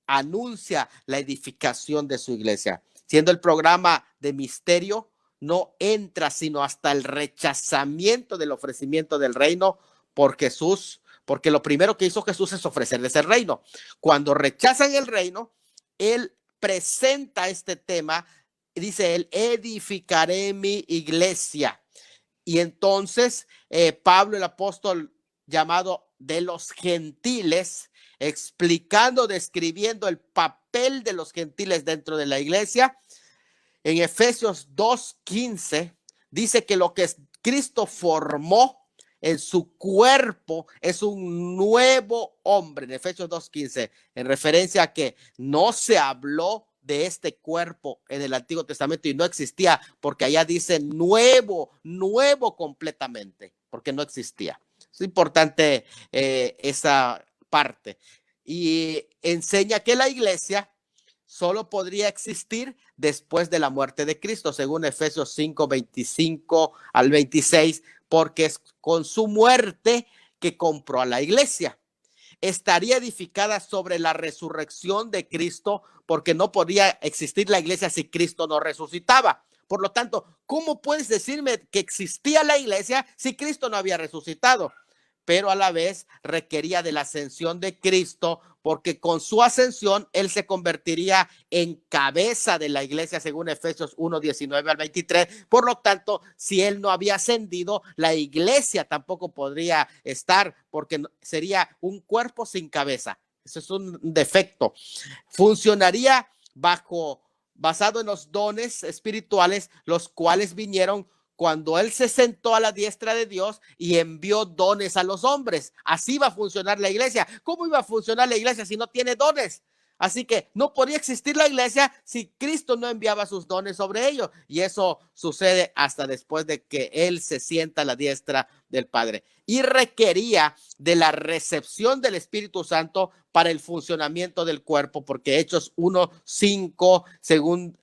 anuncia la edificación de su iglesia. Siendo el programa de misterio, no entra sino hasta el rechazamiento del ofrecimiento del reino por Jesús, porque lo primero que hizo Jesús es ofrecerles el reino. Cuando rechazan el reino, Él presenta este tema, dice él, edificaré mi iglesia. Y entonces Pablo, el apóstol llamado de los gentiles, explicando, describiendo el papel de los gentiles dentro de la iglesia, en Efesios 2:15, dice que lo que Cristo formó en su cuerpo es un nuevo hombre. En Efesios 2:15, en referencia a que no se habló de este cuerpo en el Antiguo Testamento y no existía, porque allá dice nuevo completamente, porque no existía. Es importante esa parte. Y enseña que la iglesia solo podría existir después de la muerte de Cristo, según Efesios 5, 25 al 26, porque es con su muerte que compró a la iglesia. Estaría edificada sobre la resurrección de Cristo, porque no podía existir la iglesia si Cristo no resucitaba. Por lo tanto, ¿cómo puedes decirme que existía la iglesia si Cristo no había resucitado? Pero a la vez requería de la ascensión de Cristo, porque con su ascensión él se convertiría en cabeza de la iglesia, según Efesios 1, 19 al 23. Por lo tanto, si él no había ascendido, la iglesia tampoco podría estar, porque sería un cuerpo sin cabeza. Eso es un defecto. Funcionaría basado en los dones espirituales, los cuales vinieron cuando él se sentó a la diestra de Dios y envió dones a los hombres. Así va a funcionar la iglesia. ¿Cómo iba a funcionar la iglesia si no tiene dones? Así que no podía existir la iglesia si Cristo no enviaba sus dones sobre ellos. Y eso sucede hasta después de que él se sienta a la diestra del Padre. Y requería de la recepción del Espíritu Santo para el funcionamiento del cuerpo, porque Hechos 1:5, según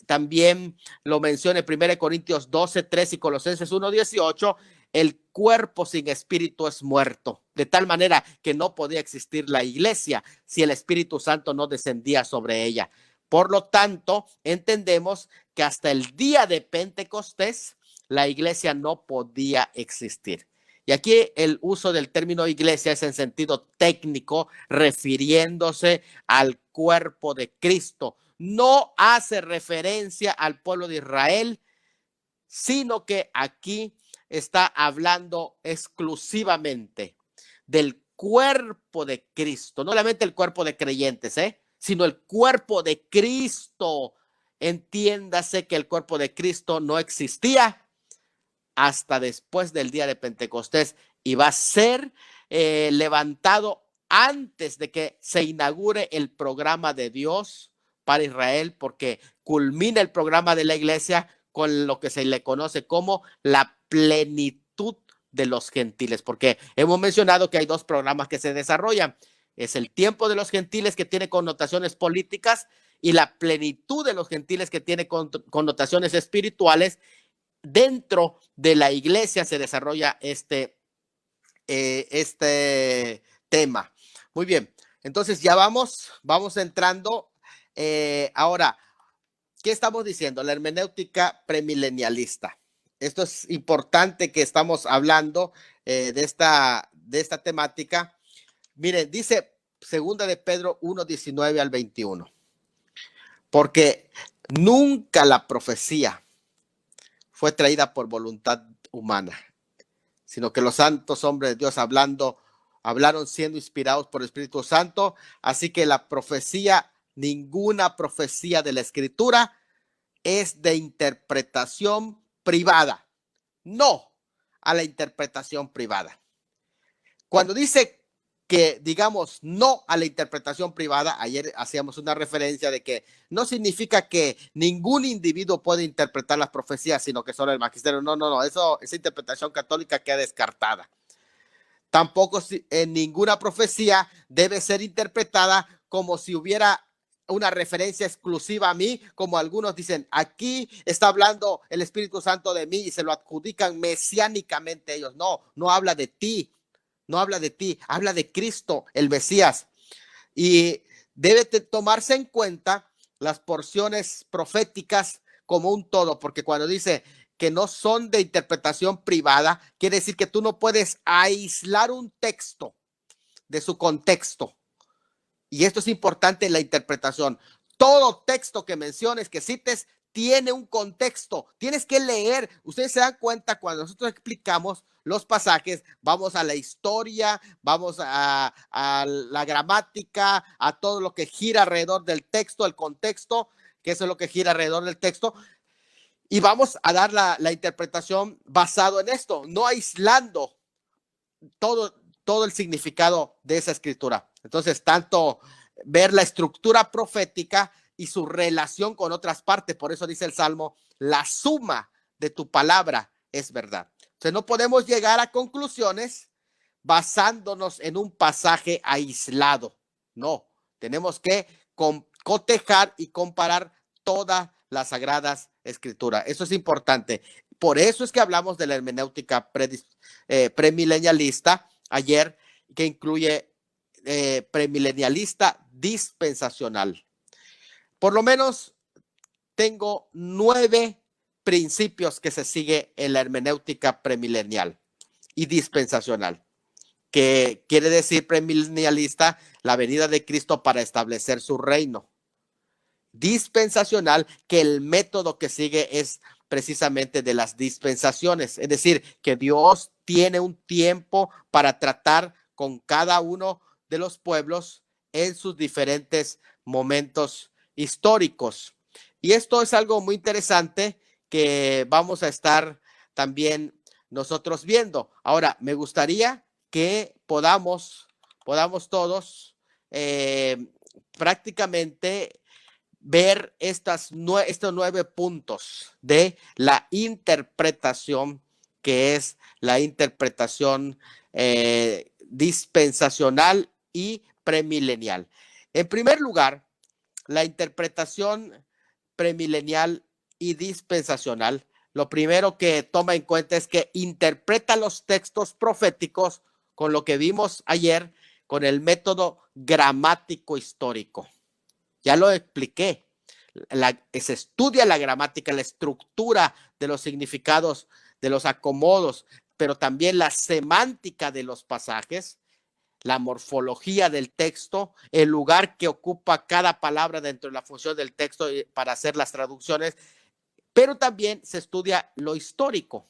también lo menciona en 1 Corintios 12:3 y Colosenses 1:18, el cuerpo sin espíritu es muerto, de tal manera que no podía existir la iglesia si el Espíritu Santo no descendía sobre ella. Por lo tanto, entendemos que hasta el día de Pentecostés la iglesia no podía existir. Y aquí el uso del término iglesia es en sentido técnico, refiriéndose al cuerpo de Cristo. No hace referencia al pueblo de Israel, sino que aquí está hablando exclusivamente del cuerpo de Cristo, no solamente el cuerpo de creyentes, sino el cuerpo de Cristo. Entiéndase que el cuerpo de Cristo no existía hasta después del día de Pentecostés y va a ser levantado antes de que se inaugure el programa de Dios para Israel, porque culmina el programa de la iglesia con lo que se le conoce como la plenitud de los gentiles, porque hemos mencionado que hay dos programas que se desarrollan. Es el tiempo de los gentiles, que tiene connotaciones políticas, y la plenitud de los gentiles, que tiene connotaciones espirituales. Dentro de la iglesia se desarrolla este tema. Muy bien, entonces ya vamos entrando. Ahora, ¿qué estamos diciendo? La hermenéutica premilenialista. Esto es importante, que estamos hablando de esta temática. Miren, dice segunda de Pedro 1:19 al 21. Porque nunca la profecía fue traída por voluntad humana, sino que los santos hombres de Dios hablaron siendo inspirados por el Espíritu Santo. Así que la profecía, ninguna profecía de la Escritura es de interpretación privada. No a la interpretación privada. Cuando dice que digamos no a la interpretación privada, ayer hacíamos una referencia de que no significa que ningún individuo puede interpretar las profecías, sino que solo el magisterio. No, esa interpretación católica queda descartada. Tampoco en ninguna profecía debe ser interpretada como si hubiera una referencia exclusiva a mí, como algunos dicen, aquí está hablando el Espíritu Santo de mí, y se lo adjudican mesiánicamente ellos. No habla de ti. No habla de ti, habla de Cristo, el Mesías. Y debe tomarse en cuenta las porciones proféticas como un todo, porque cuando dice que no son de interpretación privada, quiere decir que tú no puedes aislar un texto de su contexto. Y esto es importante en la interpretación. Todo texto que menciones, que cites, tiene un contexto. Tienes que leer. Ustedes se dan cuenta cuando nosotros explicamos los pasajes, vamos a la historia, vamos a la gramática, a todo lo que gira alrededor del texto, el contexto, que eso es lo que gira alrededor del texto, y vamos a dar la interpretación basado en esto, no aislando todo el significado de esa escritura. Entonces, tanto ver la estructura profética y su relación con otras partes. Por eso dice el Salmo, la suma de tu palabra es verdad. Entonces, no podemos llegar a conclusiones basándonos en un pasaje aislado. No, tenemos que cotejar y comparar todas las sagradas escrituras. Eso es importante. Por eso es que hablamos de la hermenéutica premilenialista ayer, que incluye premilenialista dispensacional. Por lo menos tengo 9 principios que se sigue en la hermenéutica premilenial y dispensacional, que quiere decir premilenialista, la venida de Cristo para establecer su reino. Dispensacional, que el método que sigue es precisamente de las dispensaciones, es decir, que Dios tiene un tiempo para tratar con cada uno de los pueblos en sus diferentes momentos históricos. Y esto es algo muy interesante que vamos a estar también nosotros viendo. Ahora, me gustaría que podamos todos prácticamente ver estos 9 puntos de la interpretación, que es la interpretación dispensacional y premilenial. En primer lugar, la interpretación premilenial y dispensacional, lo primero que toma en cuenta es que interpreta los textos proféticos con lo que vimos ayer, con el método gramático histórico. Ya lo expliqué. se estudia la gramática, la estructura de los significados, de los acomodos, pero también la semántica de los pasajes, la morfología del texto, el lugar que ocupa cada palabra dentro de la función del texto para hacer las traducciones, pero también se estudia lo histórico,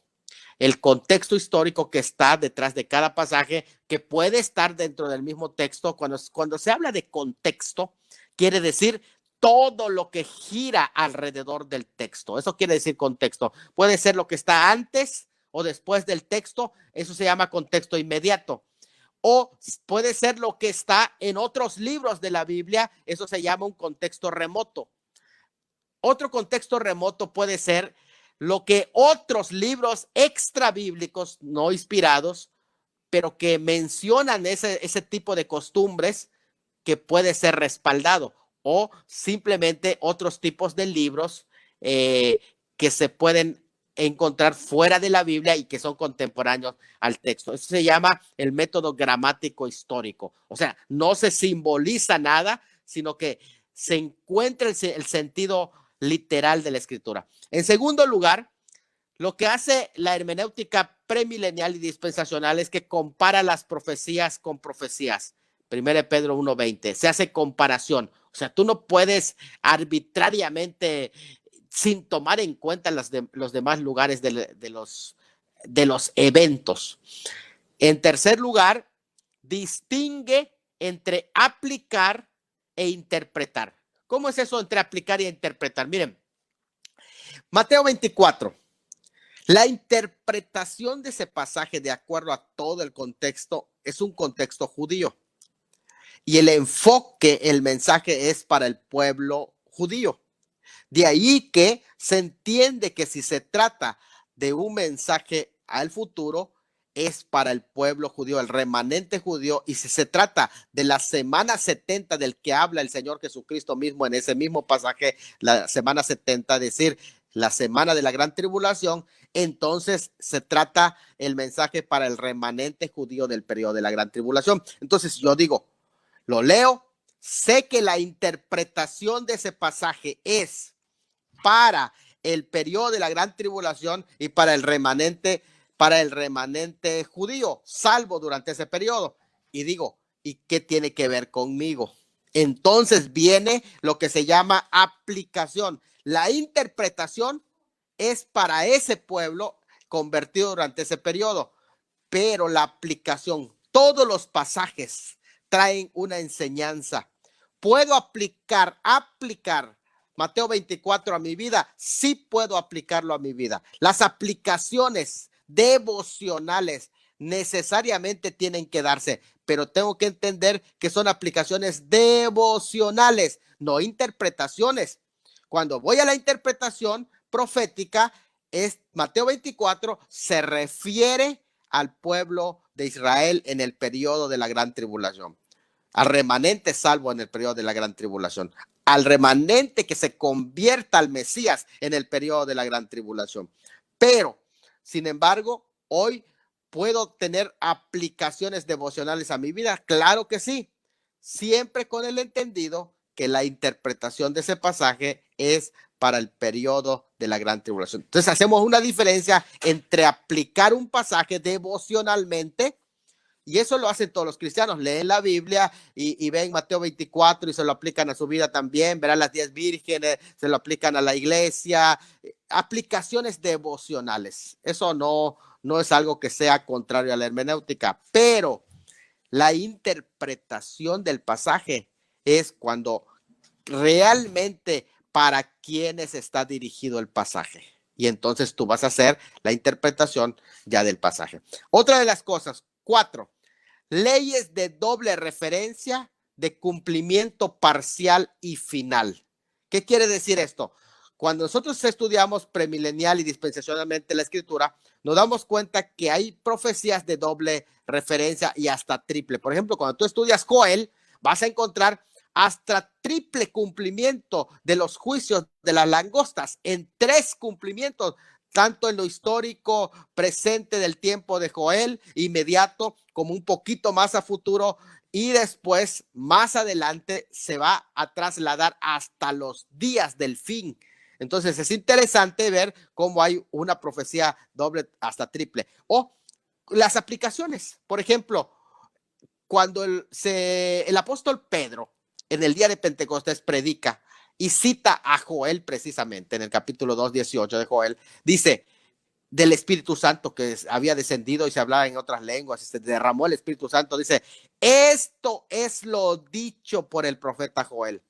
el contexto histórico que está detrás de cada pasaje, que puede estar dentro del mismo texto. Cuando se habla de contexto, quiere decir todo lo que gira alrededor del texto. Eso quiere decir contexto. Puede ser lo que está antes o después del texto, eso se llama contexto inmediato. O puede ser lo que está en otros libros de la Biblia, eso se llama un contexto remoto. Otro contexto remoto puede ser lo que otros libros extra bíblicos, no inspirados, pero que mencionan ese tipo de costumbres, que puede ser respaldado, o simplemente otros tipos de libros que se pueden encontrar fuera de la Biblia y que son contemporáneos al texto. Eso se llama el método gramático histórico. O sea, no se simboliza nada, sino que se encuentra el sentido literal de la escritura. En segundo lugar, lo que hace la hermenéutica premilenial y dispensacional es que compara las profecías con profecías. 1 Pedro 1:20, se hace comparación. O sea, tú no puedes arbitrariamente, sin tomar en cuenta los demás lugares de los eventos. En tercer lugar, distingue entre aplicar e interpretar. ¿Cómo es eso entre aplicar e interpretar? Miren, Mateo 24. La interpretación de ese pasaje, de acuerdo a todo el contexto, es un contexto judío. Y el enfoque, el mensaje es para el pueblo judío. De ahí que se entiende que si se trata de un mensaje al futuro, es para el pueblo judío, el remanente judío. Y si se trata de la semana 70 del que habla el Señor Jesucristo mismo en ese mismo pasaje, la semana 70, es decir, la semana de la gran tribulación, entonces se trata el mensaje para el remanente judío del periodo de la gran tribulación. Entonces yo digo, lo leo, sé que la interpretación de ese pasaje es para el periodo de la gran tribulación y para el remanente judío, salvo durante ese periodo. Y digo, ¿y qué tiene que ver conmigo? Entonces viene lo que se llama aplicación. La interpretación es para ese pueblo convertido durante ese periodo, pero la aplicación, todos los pasajes traen una enseñanza. ¿Puedo aplicar Mateo 24 a mi vida? Sí puedo aplicarlo a mi vida. Las aplicaciones devocionales necesariamente tienen que darse, pero tengo que entender que son aplicaciones devocionales, no interpretaciones. Cuando voy a la interpretación profética, es Mateo 24, se refiere al pueblo de Israel en el periodo de la gran tribulación, al remanente salvo en el periodo de la gran tribulación, al remanente que se convierta al Mesías en el periodo de la gran tribulación. Pero, sin embargo, hoy puedo tener aplicaciones devocionales a mi vida. Claro que sí, siempre con el entendido que la interpretación de ese pasaje es para el periodo de la gran tribulación. Entonces hacemos una diferencia entre aplicar un pasaje devocionalmente, y eso lo hacen todos los cristianos, leen la Biblia y ven Mateo 24 y se lo aplican a su vida también, verán las 10 vírgenes, se lo aplican a la iglesia, aplicaciones devocionales. Eso no es algo que sea contrario a la hermenéutica, pero la interpretación del pasaje es cuando realmente para quiénes está dirigido el pasaje. Y entonces tú vas a hacer la interpretación ya del pasaje. Otra de las cosas, 4, leyes de doble referencia, de cumplimiento parcial y final. ¿Qué quiere decir esto? Cuando nosotros estudiamos premilenial y dispensacionalmente la escritura, nos damos cuenta que hay profecías de doble referencia y hasta triple. Por ejemplo, cuando tú estudias Joel, vas a encontrar hasta triple cumplimiento de los juicios de las langostas, en 3 cumplimientos, tanto en lo histórico presente del tiempo de Joel, inmediato, como un poquito más a futuro, y después, más adelante, se va a trasladar hasta los días del fin. Entonces es interesante ver cómo hay una profecía doble hasta triple. O las aplicaciones, por ejemplo, cuando el apóstol Pedro en el día de Pentecostés predica y cita a Joel precisamente en el capítulo 2:18 de Joel, dice del Espíritu Santo que había descendido y se hablaba en otras lenguas y se derramó el Espíritu Santo, dice, esto es lo dicho por el profeta Joel.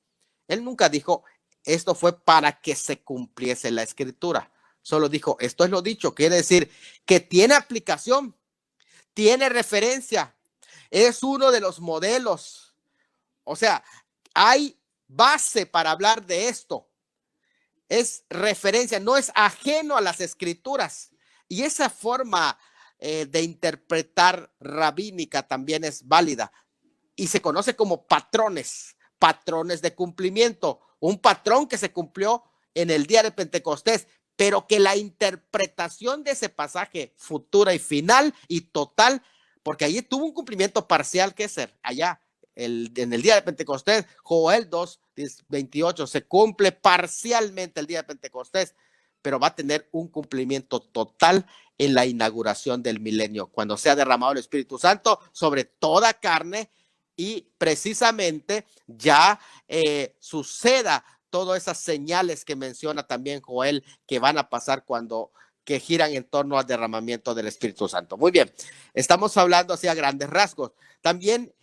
Él nunca dijo, esto fue para que se cumpliese la escritura. Solo dijo, esto es lo dicho. Quiere decir que tiene aplicación, tiene referencia, es uno de los modelos. O sea, hay base para hablar de esto. Es referencia, no es ajeno a las escrituras. Y esa forma de interpretar rabínica también es válida. Y se conoce como patrones de cumplimiento. Un patrón que se cumplió en el día de Pentecostés, pero que la interpretación de ese pasaje futura y final y total, porque allí tuvo un cumplimiento parcial que ser allá. En el día de Pentecostés, Joel 2:28, se cumple parcialmente el día de Pentecostés, pero va a tener un cumplimiento total en la inauguración del milenio, cuando sea derramado el Espíritu Santo sobre toda carne y precisamente ya suceda todas esas señales que menciona también Joel que van a pasar que giran en torno al derramamiento del Espíritu Santo. Muy bien, estamos hablando así a grandes rasgos. También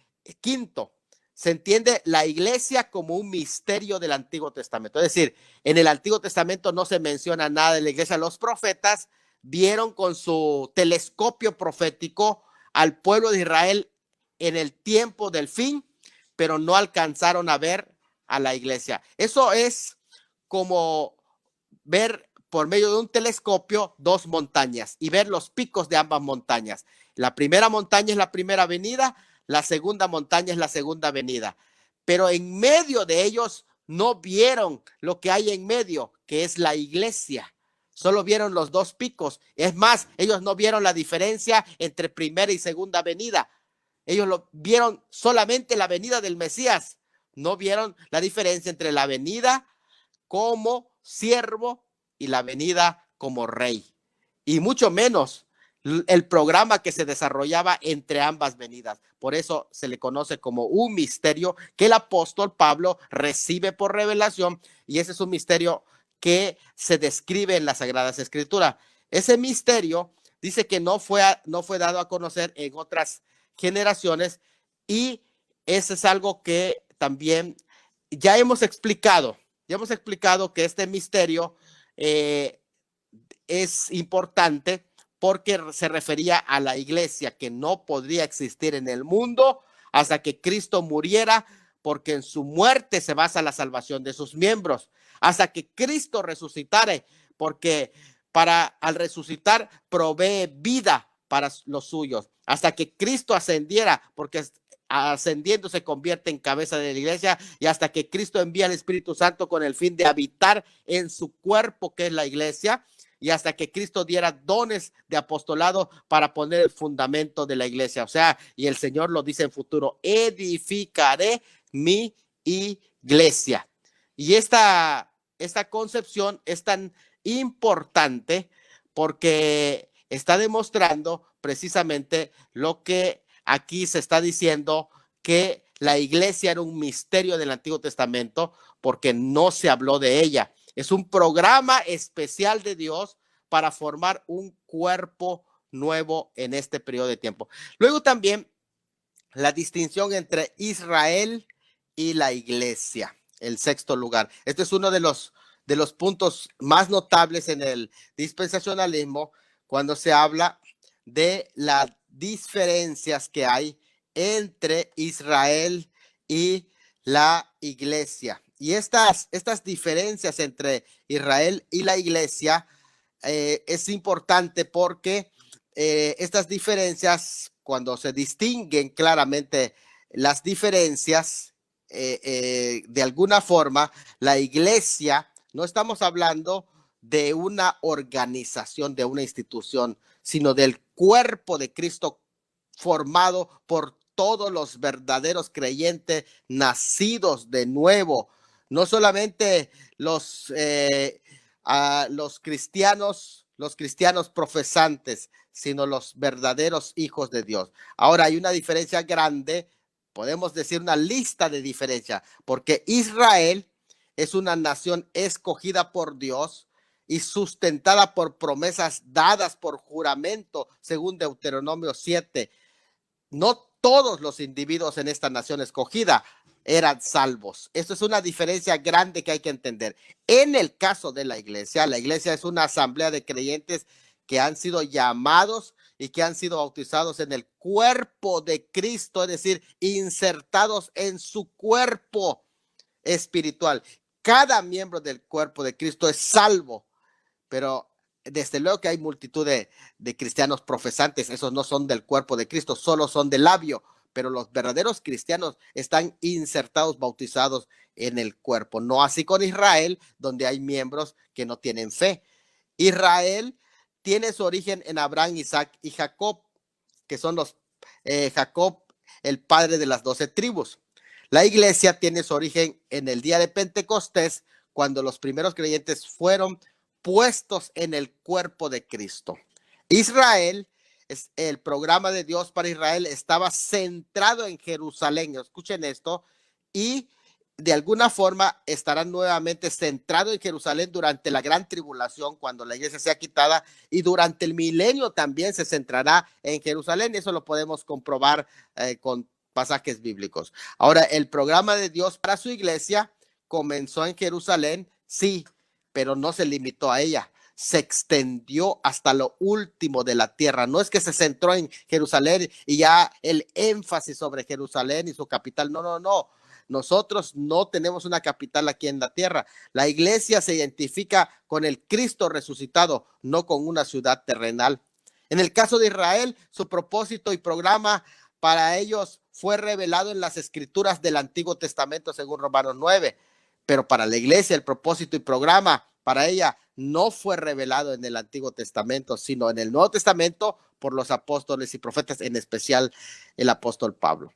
quinto, se entiende la iglesia como un misterio del Antiguo Testamento. Es decir, en el Antiguo Testamento no se menciona nada de la iglesia. Los profetas vieron con su telescopio profético al pueblo de Israel en el tiempo del fin, pero no alcanzaron a ver a la iglesia. Eso es como ver por medio de un telescopio dos montañas y ver los picos de ambas montañas. La primera montaña es la primera venida, la segunda montaña es la segunda venida, pero en medio de ellos no vieron lo que hay en medio, que es la iglesia. Solo vieron los dos picos. Es más, ellos no vieron la diferencia entre primera y segunda venida. Ellos vieron solamente la venida del Mesías. No vieron la diferencia entre la venida como siervo y la venida como rey. Y mucho menos el programa que se desarrollaba entre ambas venidas. Por eso se le conoce como un misterio que el apóstol Pablo recibe por revelación, y ese es un misterio que se describe en las Sagradas Escrituras. Ese misterio dice que no fue dado a conocer en otras generaciones, y eso es algo que también ya hemos explicado que este misterio es importante porque se refería a la iglesia que no podría existir en el mundo hasta que Cristo muriera, porque en su muerte se basa la salvación de sus miembros, hasta que Cristo resucitare, porque al resucitar provee vida para los suyos, hasta que Cristo ascendiera, porque ascendiendo se convierte en cabeza de la iglesia, y hasta que Cristo envía el Espíritu Santo con el fin de habitar en su cuerpo, que es la iglesia, y hasta que Cristo diera dones de apostolado para poner el fundamento de la iglesia. O sea, y el Señor lo dice en futuro, edificaré mi iglesia. Y esta concepción es tan importante porque está demostrando precisamente lo que aquí se está diciendo, que la iglesia era un misterio del Antiguo Testamento porque no se habló de ella. Es un programa especial de Dios para formar un cuerpo nuevo en este periodo de tiempo. Luego también la distinción entre Israel y la iglesia, el sexto lugar. Este es uno de los puntos más notables en el dispensacionalismo, cuando se habla de las diferencias que hay entre Israel y la iglesia. Y estas diferencias entre Israel y la iglesia es importante porque estas diferencias, cuando se distinguen claramente las diferencias, de alguna forma, la iglesia, no estamos hablando de una organización, de una institución, sino del cuerpo de Cristo formado por todos los verdaderos creyentes nacidos de nuevo, no solamente los cristianos profesantes, sino los verdaderos hijos de Dios. Ahora hay una diferencia grande, podemos decir una lista de diferencias, porque Israel es una nación escogida por Dios y sustentada por promesas dadas por juramento, según Deuteronomio 7. No todos los individuos en esta nación escogida eran salvos. Esto es una diferencia grande que hay que entender. En el caso de la iglesia es una asamblea de creyentes que han sido llamados y que han sido bautizados en el cuerpo de Cristo, es decir, insertados en su cuerpo espiritual. Cada miembro del cuerpo de Cristo es salvo, pero desde luego que hay multitud de cristianos profesantes. Esos no son del cuerpo de Cristo, solo son de labio, pero los verdaderos cristianos están insertados, bautizados en el cuerpo. No así con Israel, donde hay miembros que no tienen fe. Israel tiene su origen en Abraham, Isaac y Jacob, que son Jacob, el padre de las 12 tribus. La iglesia tiene su origen en el día de Pentecostés, cuando los primeros creyentes fueron puestos en el cuerpo de Cristo. Israel, el programa de Dios para Israel estaba centrado en Jerusalén. Escuchen esto, y de alguna forma estará nuevamente centrado en Jerusalén durante la gran tribulación, cuando la iglesia sea quitada, y durante el milenio también se centrará en Jerusalén. Eso lo podemos comprobar con pasajes bíblicos. Ahora, el programa de Dios para su iglesia comenzó en Jerusalén, sí, pero no se limitó a ella. Se extendió hasta lo último de la tierra. No es que se centró en Jerusalén y ya el énfasis sobre Jerusalén y su capital. No. Nosotros no tenemos una capital aquí en la tierra. La iglesia se identifica con el Cristo resucitado, no con una ciudad terrenal. En el caso de Israel, su propósito y programa para ellos fue revelado en las escrituras del Antiguo Testamento, según Romanos 9. Pero para la iglesia, el propósito y programa para ella no fue revelado en el Antiguo Testamento, sino en el Nuevo Testamento por los apóstoles y profetas, en especial el apóstol Pablo.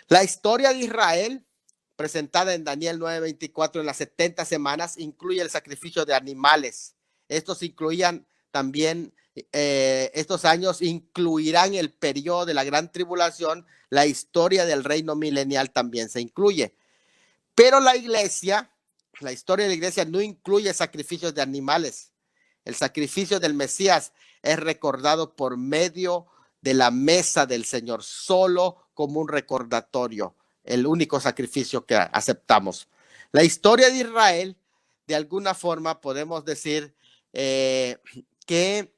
La historia de Israel, presentada en Daniel 9:24 en las 70 semanas, incluye el sacrificio de animales. Estos incluían también, estos años incluirán el periodo de la gran tribulación. La historia del reino milenial también se incluye. Pero la historia de la iglesia no incluye sacrificios de animales. El sacrificio del Mesías es recordado por medio de la mesa del Señor, solo como un recordatorio, el único sacrificio que aceptamos. La historia de Israel, de alguna forma, podemos decir que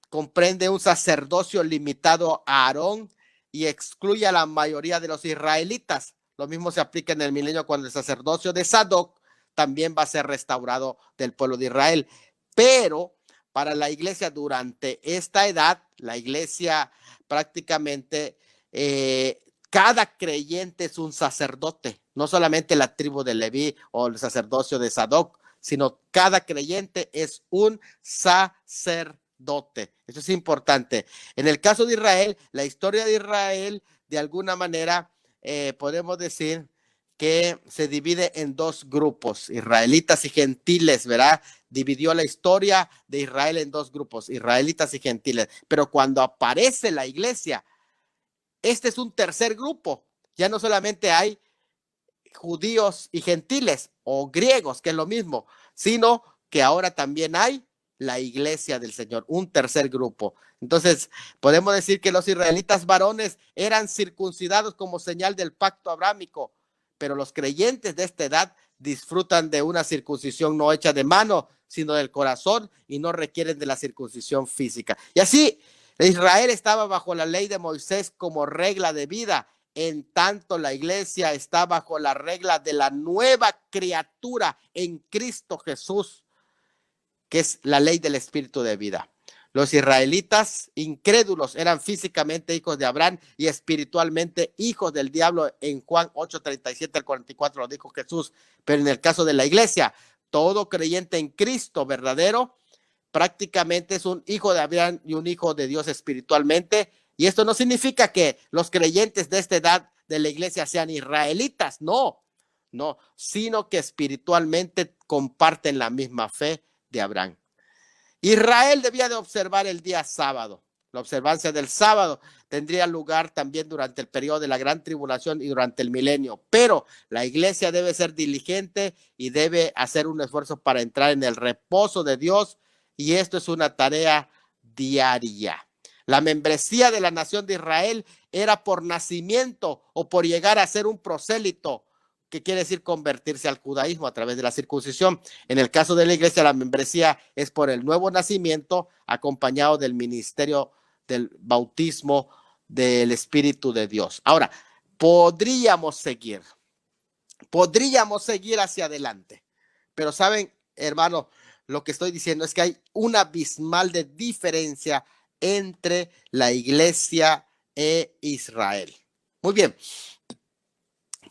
comprende un sacerdocio limitado a Aarón y excluye a la mayoría de los israelitas. Lo mismo se aplica en el milenio, cuando el sacerdocio de Sadoc también va a ser restaurado del pueblo de Israel. Pero para la iglesia durante esta edad, la iglesia prácticamente, cada creyente es un sacerdote, no solamente la tribu de Leví o el sacerdocio de Sadoc, sino cada creyente es un sacerdote. Eso es importante. En el caso de Israel, la historia de Israel, de alguna manera, podemos decir que se divide en dos grupos, israelitas y gentiles, ¿verdad? Dividió la historia de Israel en dos grupos, israelitas y gentiles. Pero cuando aparece la iglesia, este es un tercer grupo. Ya no solamente hay judíos y gentiles o griegos, que es lo mismo, sino que ahora también hay la iglesia del Señor, un tercer grupo. Entonces, podemos decir que los israelitas varones eran circuncidados como señal del pacto abrámico, pero los creyentes de esta edad disfrutan de una circuncisión no hecha de mano, sino del corazón, y no requieren de la circuncisión física. Y así, Israel estaba bajo la ley de Moisés como regla de vida, en tanto la iglesia está bajo la regla de la nueva criatura en Cristo Jesús, que es la ley del espíritu de vida. Los israelitas incrédulos eran físicamente hijos de Abraham y espiritualmente hijos del diablo. En Juan 8:37 al 44 lo dijo Jesús. Pero en el caso de la iglesia, todo creyente en Cristo verdadero prácticamente es un hijo de Abraham y un hijo de Dios espiritualmente, Y esto no significa que los creyentes de esta edad de la iglesia sean israelitas, no, no, sino que espiritualmente comparten la misma fe de Abraham. Israel debía de observar el día sábado. La observancia del sábado tendría lugar también durante el periodo de la gran tribulación y durante el milenio, pero la iglesia debe ser diligente y debe hacer un esfuerzo para entrar en el reposo de Dios, y esto es una tarea diaria. La membresía de la nación de Israel era por nacimiento o por llegar a ser un prosélito, que quiere decir convertirse al judaísmo a través de la circuncisión. En el caso de la iglesia, la membresía es por el nuevo nacimiento acompañado del ministerio del bautismo del Espíritu de Dios. Ahora, podríamos seguir hacia adelante, pero saben, hermano, lo que estoy diciendo es que hay una abismal de diferencia entre la iglesia e Israel. Muy bien.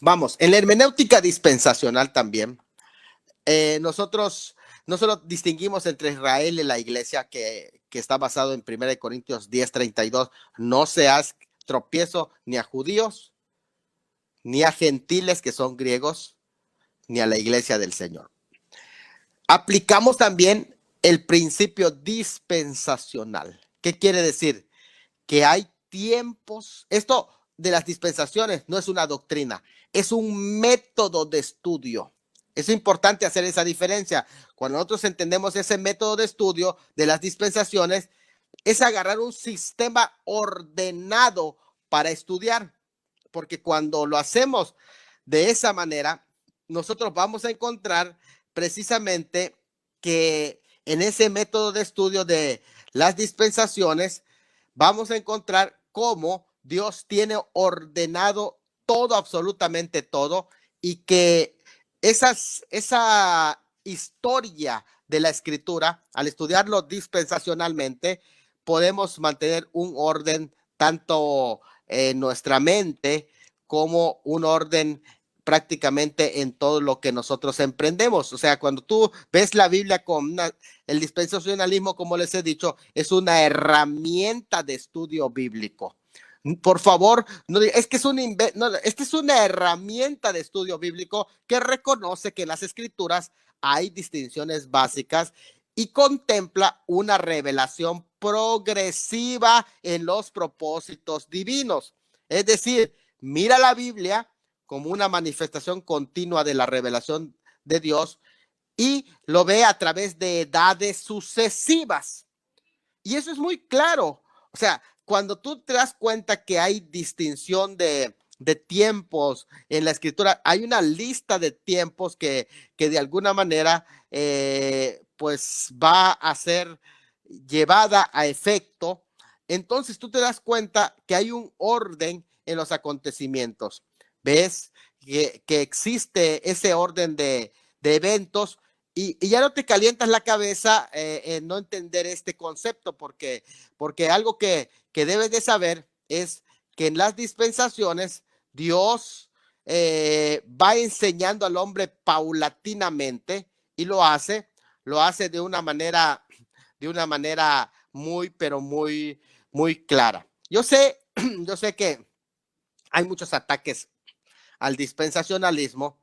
Vamos, en la hermenéutica dispensacional también, nosotros no solo distinguimos entre Israel y la iglesia que está basado en 1 Corintios 10:32, no seas tropiezo ni a judíos, ni a gentiles que son griegos, ni a la iglesia del Señor. Aplicamos también el principio dispensacional. ¿Qué quiere decir? Que hay tiempos, esto de las dispensaciones no es una doctrina, es un método de estudio. Es importante hacer esa diferencia. Cuando nosotros entendemos ese método de estudio de las dispensaciones, es agarrar un sistema ordenado para estudiar, porque cuando lo hacemos de esa manera, nosotros vamos a encontrar precisamente que en ese método de estudio de las dispensaciones, vamos a encontrar cómo Dios tiene ordenado todo, absolutamente todo, y que esa historia de la escritura, al estudiarlo dispensacionalmente, podemos mantener un orden tanto en nuestra mente como un orden prácticamente en todo lo que nosotros emprendemos. O sea, cuando tú ves la Biblia con el dispensacionalismo, como les he dicho, es una herramienta de estudio bíblico. Por favor, no diga, es que es esta es una herramienta de estudio bíblico que reconoce que en las escrituras hay distinciones básicas y contempla una revelación progresiva en los propósitos divinos. Es decir, mira la Biblia como una manifestación continua de la revelación de Dios y lo ve a través de edades sucesivas. Y eso es muy claro. O sea, cuando tú te das cuenta que hay distinción de tiempos en la escritura, hay una lista de tiempos que de alguna manera pues va a ser llevada a efecto. Entonces tú te das cuenta que hay un orden en los acontecimientos. ¿Ves? Que existe ese orden de eventos. Y ya no te calientas la cabeza en no entender este concepto, porque algo que debes de saber es que en las dispensaciones Dios va enseñando al hombre paulatinamente y lo hace de una manera muy, pero muy, muy clara. Yo sé que hay muchos ataques al dispensacionalismo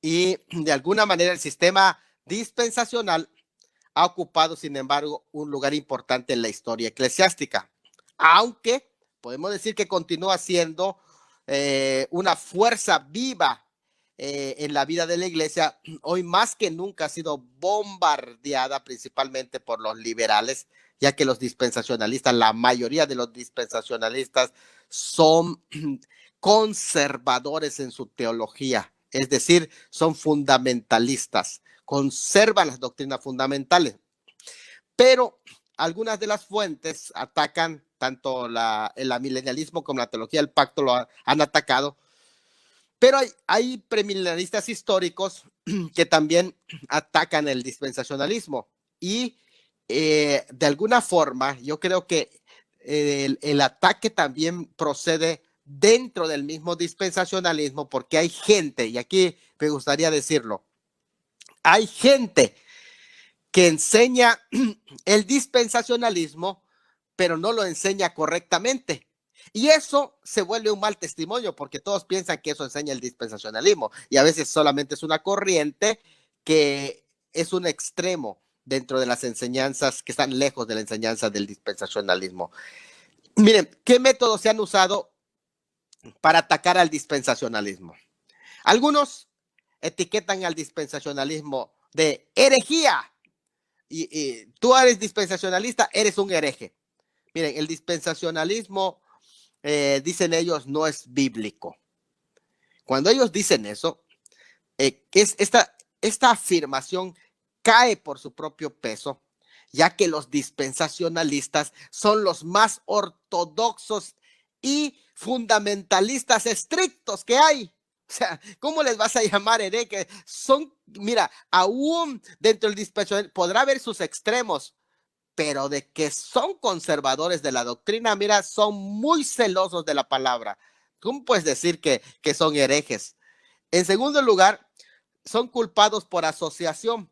y de alguna manera el sistema dispensacional ha ocupado, sin embargo, un lugar importante en la historia eclesiástica, aunque podemos decir que continúa siendo una fuerza viva en la vida de la iglesia. Hoy más que nunca ha sido bombardeada principalmente por los liberales, ya que los dispensacionalistas, la mayoría de los dispensacionalistas son conservadores en su teología, es decir, son fundamentalistas, conservan las doctrinas fundamentales, pero algunas de las fuentes atacan, tanto el amilenialismo como la teología del pacto lo han atacado, pero hay premilenialistas históricos que también atacan el dispensacionalismo y de alguna forma yo creo que el ataque también procede dentro del mismo dispensacionalismo, porque hay gente, y aquí me gustaría decirlo, hay gente que enseña el dispensacionalismo, pero no lo enseña correctamente. Y eso se vuelve un mal testimonio porque todos piensan que eso enseña el dispensacionalismo y a veces solamente es una corriente que es un extremo dentro de las enseñanzas que están lejos de la enseñanza del dispensacionalismo. Miren, ¿qué métodos se han usado para atacar al dispensacionalismo? Algunos etiquetan al dispensacionalismo de herejía y tú eres dispensacionalista, eres un hereje. Miren, el dispensacionalismo, dicen ellos, no es bíblico. Cuando ellos dicen eso, esta afirmación cae por su propio peso, ya que los dispensacionalistas son los más ortodoxos y fundamentalistas estrictos que hay. O sea, ¿cómo les vas a llamar herejes? Son, mira, aún dentro del dispensacionalismo podrá haber sus extremos, pero de que son conservadores de la doctrina, mira, son muy celosos de la palabra. ¿Cómo puedes decir que son herejes? En segundo lugar, son culpados por asociación.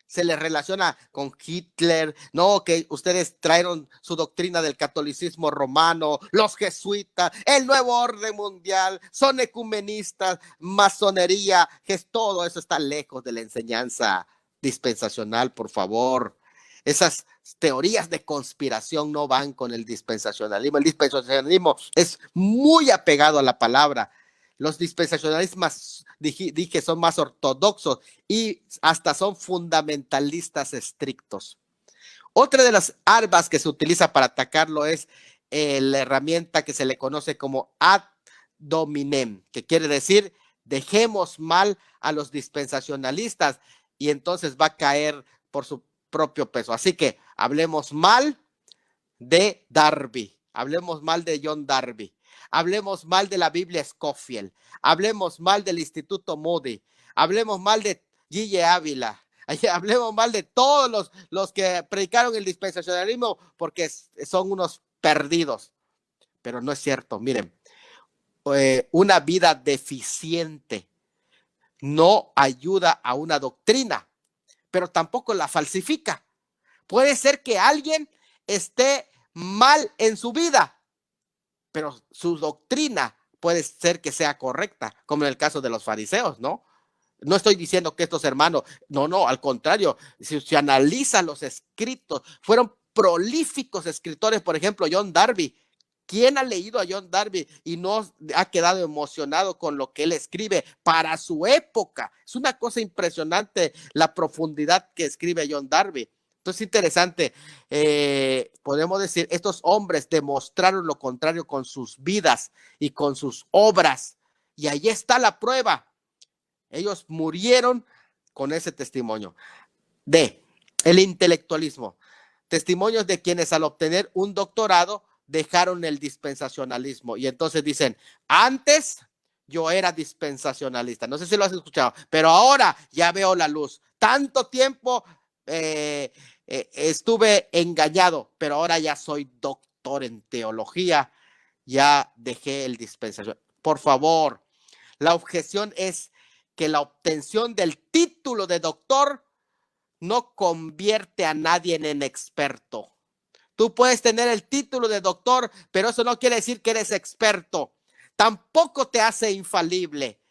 Se les relaciona con Hitler, no, que ustedes trajeron su doctrina del catolicismo romano, los jesuitas, el nuevo orden mundial, son ecumenistas, masonería, que todo eso está lejos de la enseñanza dispensacional, por favor. Esas teorías de conspiración no van con el dispensacionalismo. El dispensacionalismo es muy apegado a la palabra. Los dispensacionalistas, dije, son más ortodoxos y hasta son fundamentalistas estrictos. Otra de las armas que se utiliza para atacarlo es la herramienta que se le conoce como ad hominem, que quiere decir dejemos mal a los dispensacionalistas y entonces va a caer por su propio peso. Así que hablemos mal de Darby, hablemos mal de John Darby, hablemos mal de la Biblia Scofield, hablemos mal del Instituto Moody, hablemos mal de G.J. Ávila, hablemos mal de todos los que predicaron el dispensacionalismo porque son unos perdidos. Pero no es cierto, miren, una vida deficiente no ayuda a una doctrina, pero tampoco la falsifica. Puede ser que alguien esté mal en su vida, pero su doctrina puede ser que sea correcta, como en el caso de los fariseos, ¿no? No estoy diciendo que estos hermanos, no, al contrario, si se analiza los escritos, fueron prolíficos escritores, por ejemplo, John Darby. ¿Quién ha leído a John Darby y no ha quedado emocionado con lo que él escribe para su época? Es una cosa impresionante la profundidad que escribe John Darby. Entonces, interesante, podemos decir, estos hombres demostraron lo contrario con sus vidas y con sus obras. Y ahí está la prueba. Ellos murieron con ese testimonio. El intelectualismo. Testimonios de quienes al obtener un doctorado dejaron el dispensacionalismo. Y entonces dicen, antes yo era dispensacionalista. No sé si lo has escuchado, pero ahora ya veo la luz. Tanto tiempo estuve engañado, pero ahora ya soy doctor en teología. Ya dejé el dispensación. Por favor, la objeción es que la obtención del título de doctor no convierte a nadie en experto. Tú puedes tener el título de doctor, pero eso no quiere decir que eres experto. Tampoco te hace infalible,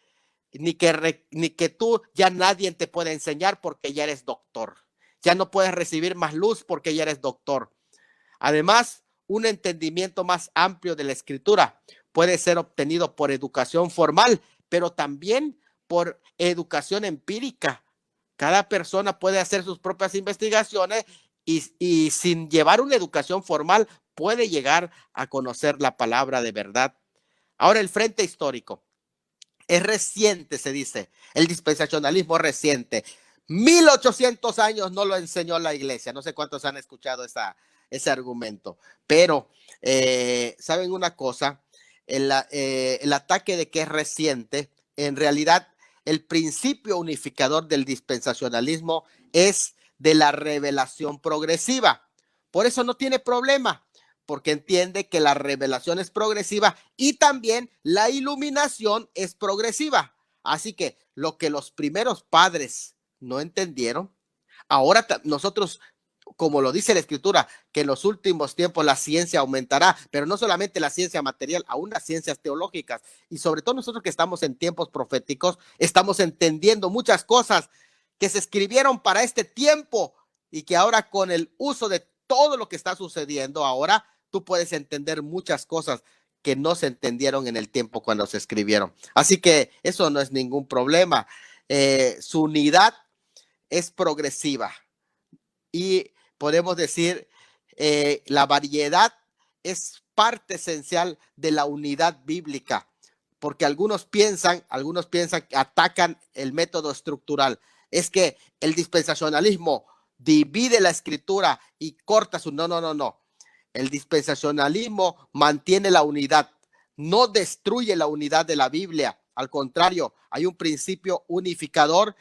ni que tú ya nadie te puede enseñar porque ya eres doctor. Ya no puedes recibir más luz porque ya eres doctor. Además, un entendimiento más amplio de la escritura puede ser obtenido por educación formal, pero también por educación empírica. Cada persona puede hacer sus propias investigaciones y sin llevar una educación formal puede llegar a conocer la palabra de verdad. Ahora, el frente histórico es reciente, se dice. El dispensacionalismo es reciente. 1800 años no lo enseñó la iglesia. No sé cuántos han escuchado ese argumento. Pero, ¿saben una cosa? El ataque de que es reciente, en realidad, el principio unificador del dispensacionalismo es de la revelación progresiva. Por eso no tiene problema, porque entiende que la revelación es progresiva y también la iluminación es progresiva. Así que lo que los primeros padres no entendieron, ahora nosotros como lo dice la Escritura, que en los últimos tiempos la ciencia aumentará, pero no solamente la ciencia material, aún las ciencias teológicas. Y sobre todo nosotros que estamos en tiempos proféticos, estamos entendiendo muchas cosas que se escribieron para este tiempo y que ahora con el uso de todo lo que está sucediendo ahora, tú puedes entender muchas cosas que no se entendieron en el tiempo cuando se escribieron. Así que eso no es ningún problema. Su unidad es progresiva y podemos decir la variedad es parte esencial de la unidad bíblica, porque algunos piensan que atacan el método estructural. Es que el dispensacionalismo divide la escritura y corta su... No. El dispensacionalismo mantiene la unidad, no destruye la unidad de la Biblia. Al contrario, hay un principio unificador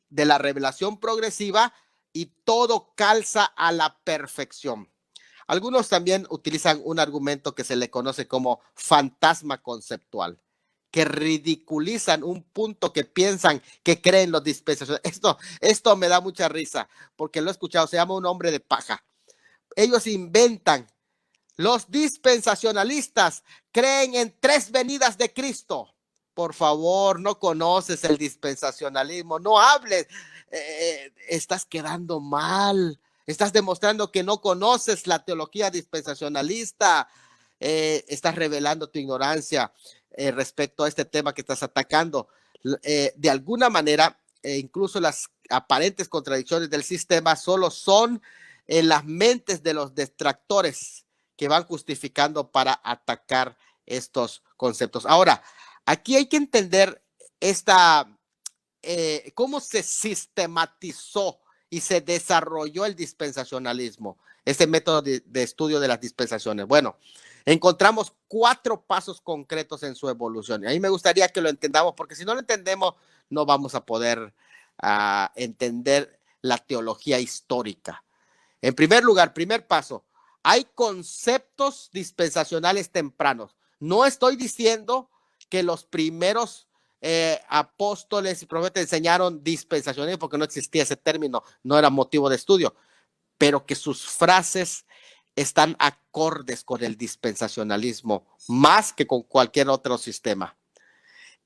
de la revelación progresiva y todo calza a la perfección. Algunos también utilizan un argumento que se le conoce como fantasma conceptual, que ridiculizan un punto que piensan que creen los dispensacionales. Esto me da mucha risa porque lo he escuchado, se llama un hombre de paja. Ellos inventan. Los dispensacionalistas creen en 3 venidas de Cristo. Por favor, no conoces el dispensacionalismo, no hables. Estás quedando mal. Estás demostrando que no conoces la teología dispensacionalista. Estás revelando tu ignorancia respecto a este tema que estás atacando. De alguna manera, incluso las aparentes contradicciones del sistema solo son en las mentes de los detractores que van justificando para atacar estos conceptos. Ahora, aquí hay que entender cómo se sistematizó y se desarrolló el dispensacionalismo, este método de estudio de las dispensaciones. Bueno, encontramos 4 pasos concretos en su evolución. Y a mí me gustaría que lo entendamos, porque si no lo entendemos, no vamos a poder entender la teología histórica. En primer lugar, primer paso, hay conceptos dispensacionales tempranos. No estoy diciendo que los primeros apóstoles y profetas enseñaron dispensacionalismo porque no existía ese término, no era motivo de estudio, pero que sus frases están acordes con el dispensacionalismo más que con cualquier otro sistema.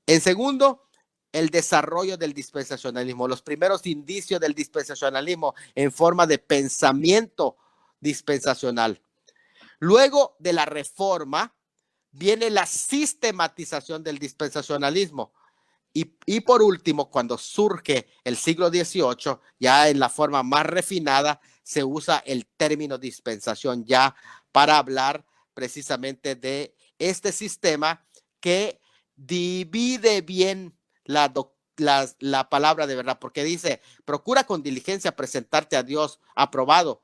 En segundo, el desarrollo del dispensacionalismo, los primeros indicios del dispensacionalismo en forma de pensamiento dispensacional. Luego de la reforma viene la sistematización del dispensacionalismo. Y por último, cuando surge el siglo XVIII, ya en la forma más refinada, se usa el término dispensación ya para hablar precisamente de este sistema que divide bien la palabra de verdad, porque dice, procura con diligencia presentarte a Dios aprobado,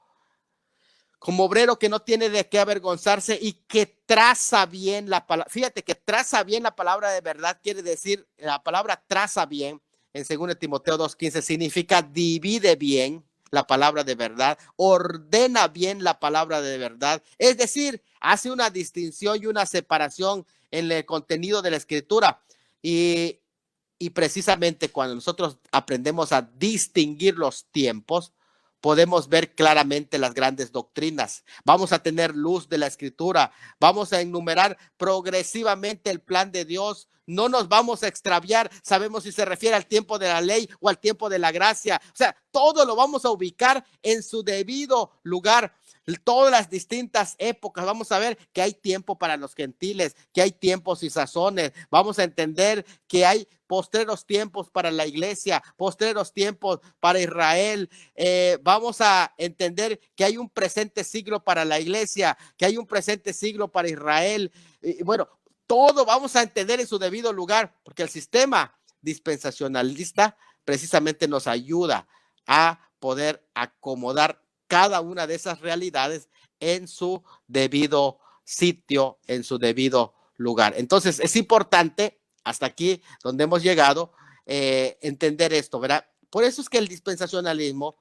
como obrero que no tiene de qué avergonzarse y que traza bien la palabra. Fíjate que traza bien la palabra de verdad, quiere decir, la palabra traza bien, en 2 Timoteo 2:15, significa divide bien la palabra de verdad, ordena bien la palabra de verdad, es decir, hace una distinción y una separación en el contenido de la escritura. Y precisamente cuando nosotros aprendemos a distinguir los tiempos, podemos ver claramente las grandes doctrinas. Vamos a tener luz de la escritura. Vamos a enumerar progresivamente el plan de Dios. No nos vamos a extraviar. Sabemos si se refiere al tiempo de la ley o al tiempo de la gracia. O sea, todo lo vamos a ubicar en su debido lugar. Todas las distintas épocas, vamos a ver que hay tiempo para los gentiles, que hay tiempos y sazones. Vamos a entender que hay postreros tiempos para la iglesia, postreros tiempos para Israel. Vamos a entender que hay un presente siglo para la iglesia, que hay un presente siglo para Israel. Bueno, todo vamos a entender en su debido lugar, porque el sistema dispensacionalista precisamente nos ayuda a poder acomodar cada una de esas realidades en su debido sitio, en su debido lugar. Entonces, es importante, hasta aquí donde hemos llegado, entender esto, ¿verdad? Por eso es que el dispensacionalismo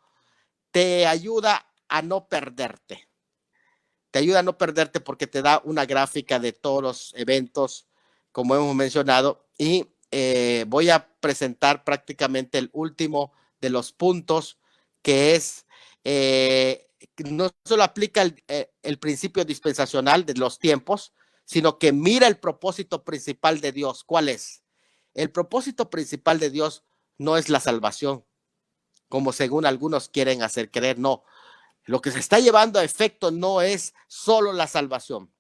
te ayuda a no perderte. Te ayuda a no perderte porque te da una gráfica de todos los eventos, como hemos mencionado, y voy a presentar prácticamente el último de los puntos, que es no solo aplica el principio dispensacional de los tiempos, sino que mira el propósito principal de Dios. ¿Cuál es? El propósito principal de Dios no es la salvación, como según algunos quieren hacer creer, no. Lo que se está llevando a efecto no es solo la salvación.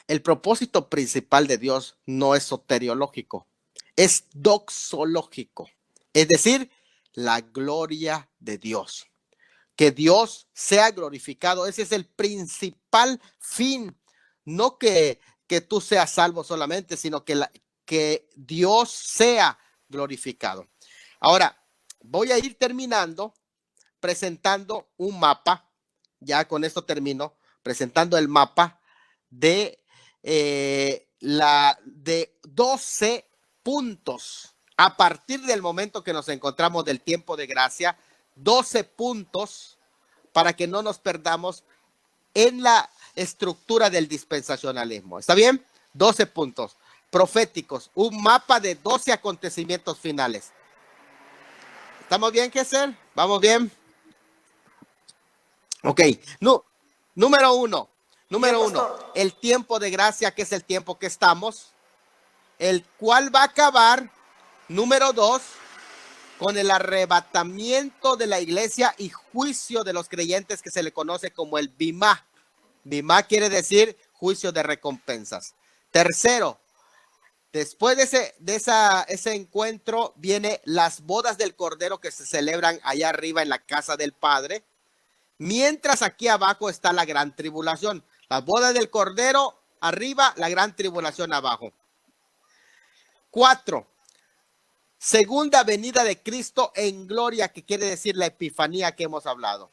El propósito principal de Dios no es soteriológico, es doxológico, es decir, la gloria de Dios. Que Dios sea glorificado, ese es el principal fin, no que tú seas salvo solamente, sino que Dios sea glorificado. Ahora, voy a ir terminando presentando un mapa, ya con esto termino, presentando el mapa de de 12 puntos. A partir del momento que nos encontramos del tiempo de gracia, 12 puntos para que no nos perdamos en la estructura del dispensacionalismo. ¿Está bien? 12 puntos proféticos, un mapa de 12 acontecimientos finales. ¿Estamos bien, Kessel? ¿Vamos bien? Ok, no, número uno, el tiempo de gracia, que es el tiempo que estamos, el cual va a acabar, número 2, con el arrebatamiento de la iglesia y juicio de los creyentes, que se le conoce como el Bimá. Bimá quiere decir juicio de recompensas. Tercero, después de ese encuentro viene las bodas del Cordero, que se celebran allá arriba en la casa del Padre. Mientras aquí abajo está la gran tribulación. Las bodas del Cordero arriba, la gran tribulación abajo. 4. Segunda venida de Cristo en gloria, que quiere decir la epifanía que hemos hablado,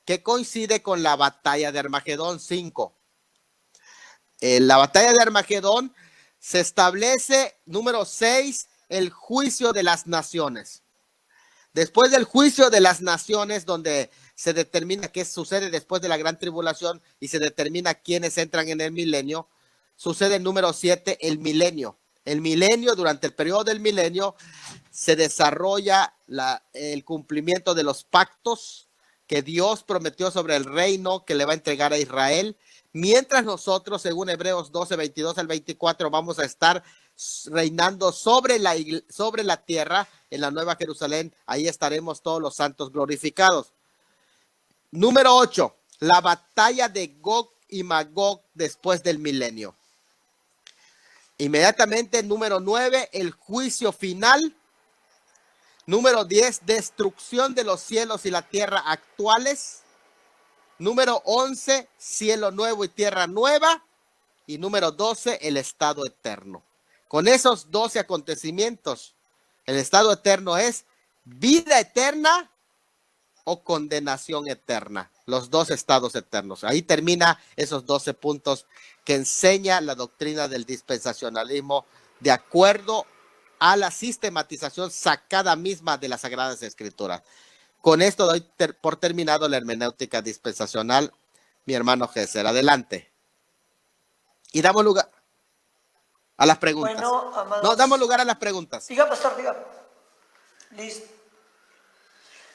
que coincide con la batalla de Armagedón. 5. En la batalla de Armagedón se establece, número 6, el juicio de las naciones. Después del juicio de las naciones, donde se determina qué sucede después de la gran tribulación y se determina quiénes entran en el milenio, sucede el número 7, el milenio. El milenio, durante el periodo del milenio, se desarrolla el cumplimiento de los pactos que Dios prometió sobre el reino que le va a entregar a Israel, mientras nosotros, según Hebreos 12, 22 al 24, vamos a estar reinando sobre la tierra en la Nueva Jerusalén. Ahí estaremos todos los santos glorificados. Número 8, la batalla de Gog y Magog después del milenio. Inmediatamente, número 9, el juicio final. Número 10, destrucción de los cielos y la tierra actuales. Número 11, cielo nuevo y tierra nueva. Y número 12, el estado eterno. Con esos 12 acontecimientos, el estado eterno es vida eterna o condenación eterna. Los dos estados eternos. Ahí termina esos 12 puntos que enseña la doctrina del dispensacionalismo de acuerdo a la sistematización sacada misma de las Sagradas Escrituras. Con esto doy por terminado la hermenéutica dispensacional, mi hermano Gesser. Adelante. Y damos lugar a las preguntas. Bueno, amados, no, damos lugar a las preguntas. Diga, pastor, diga. Listo.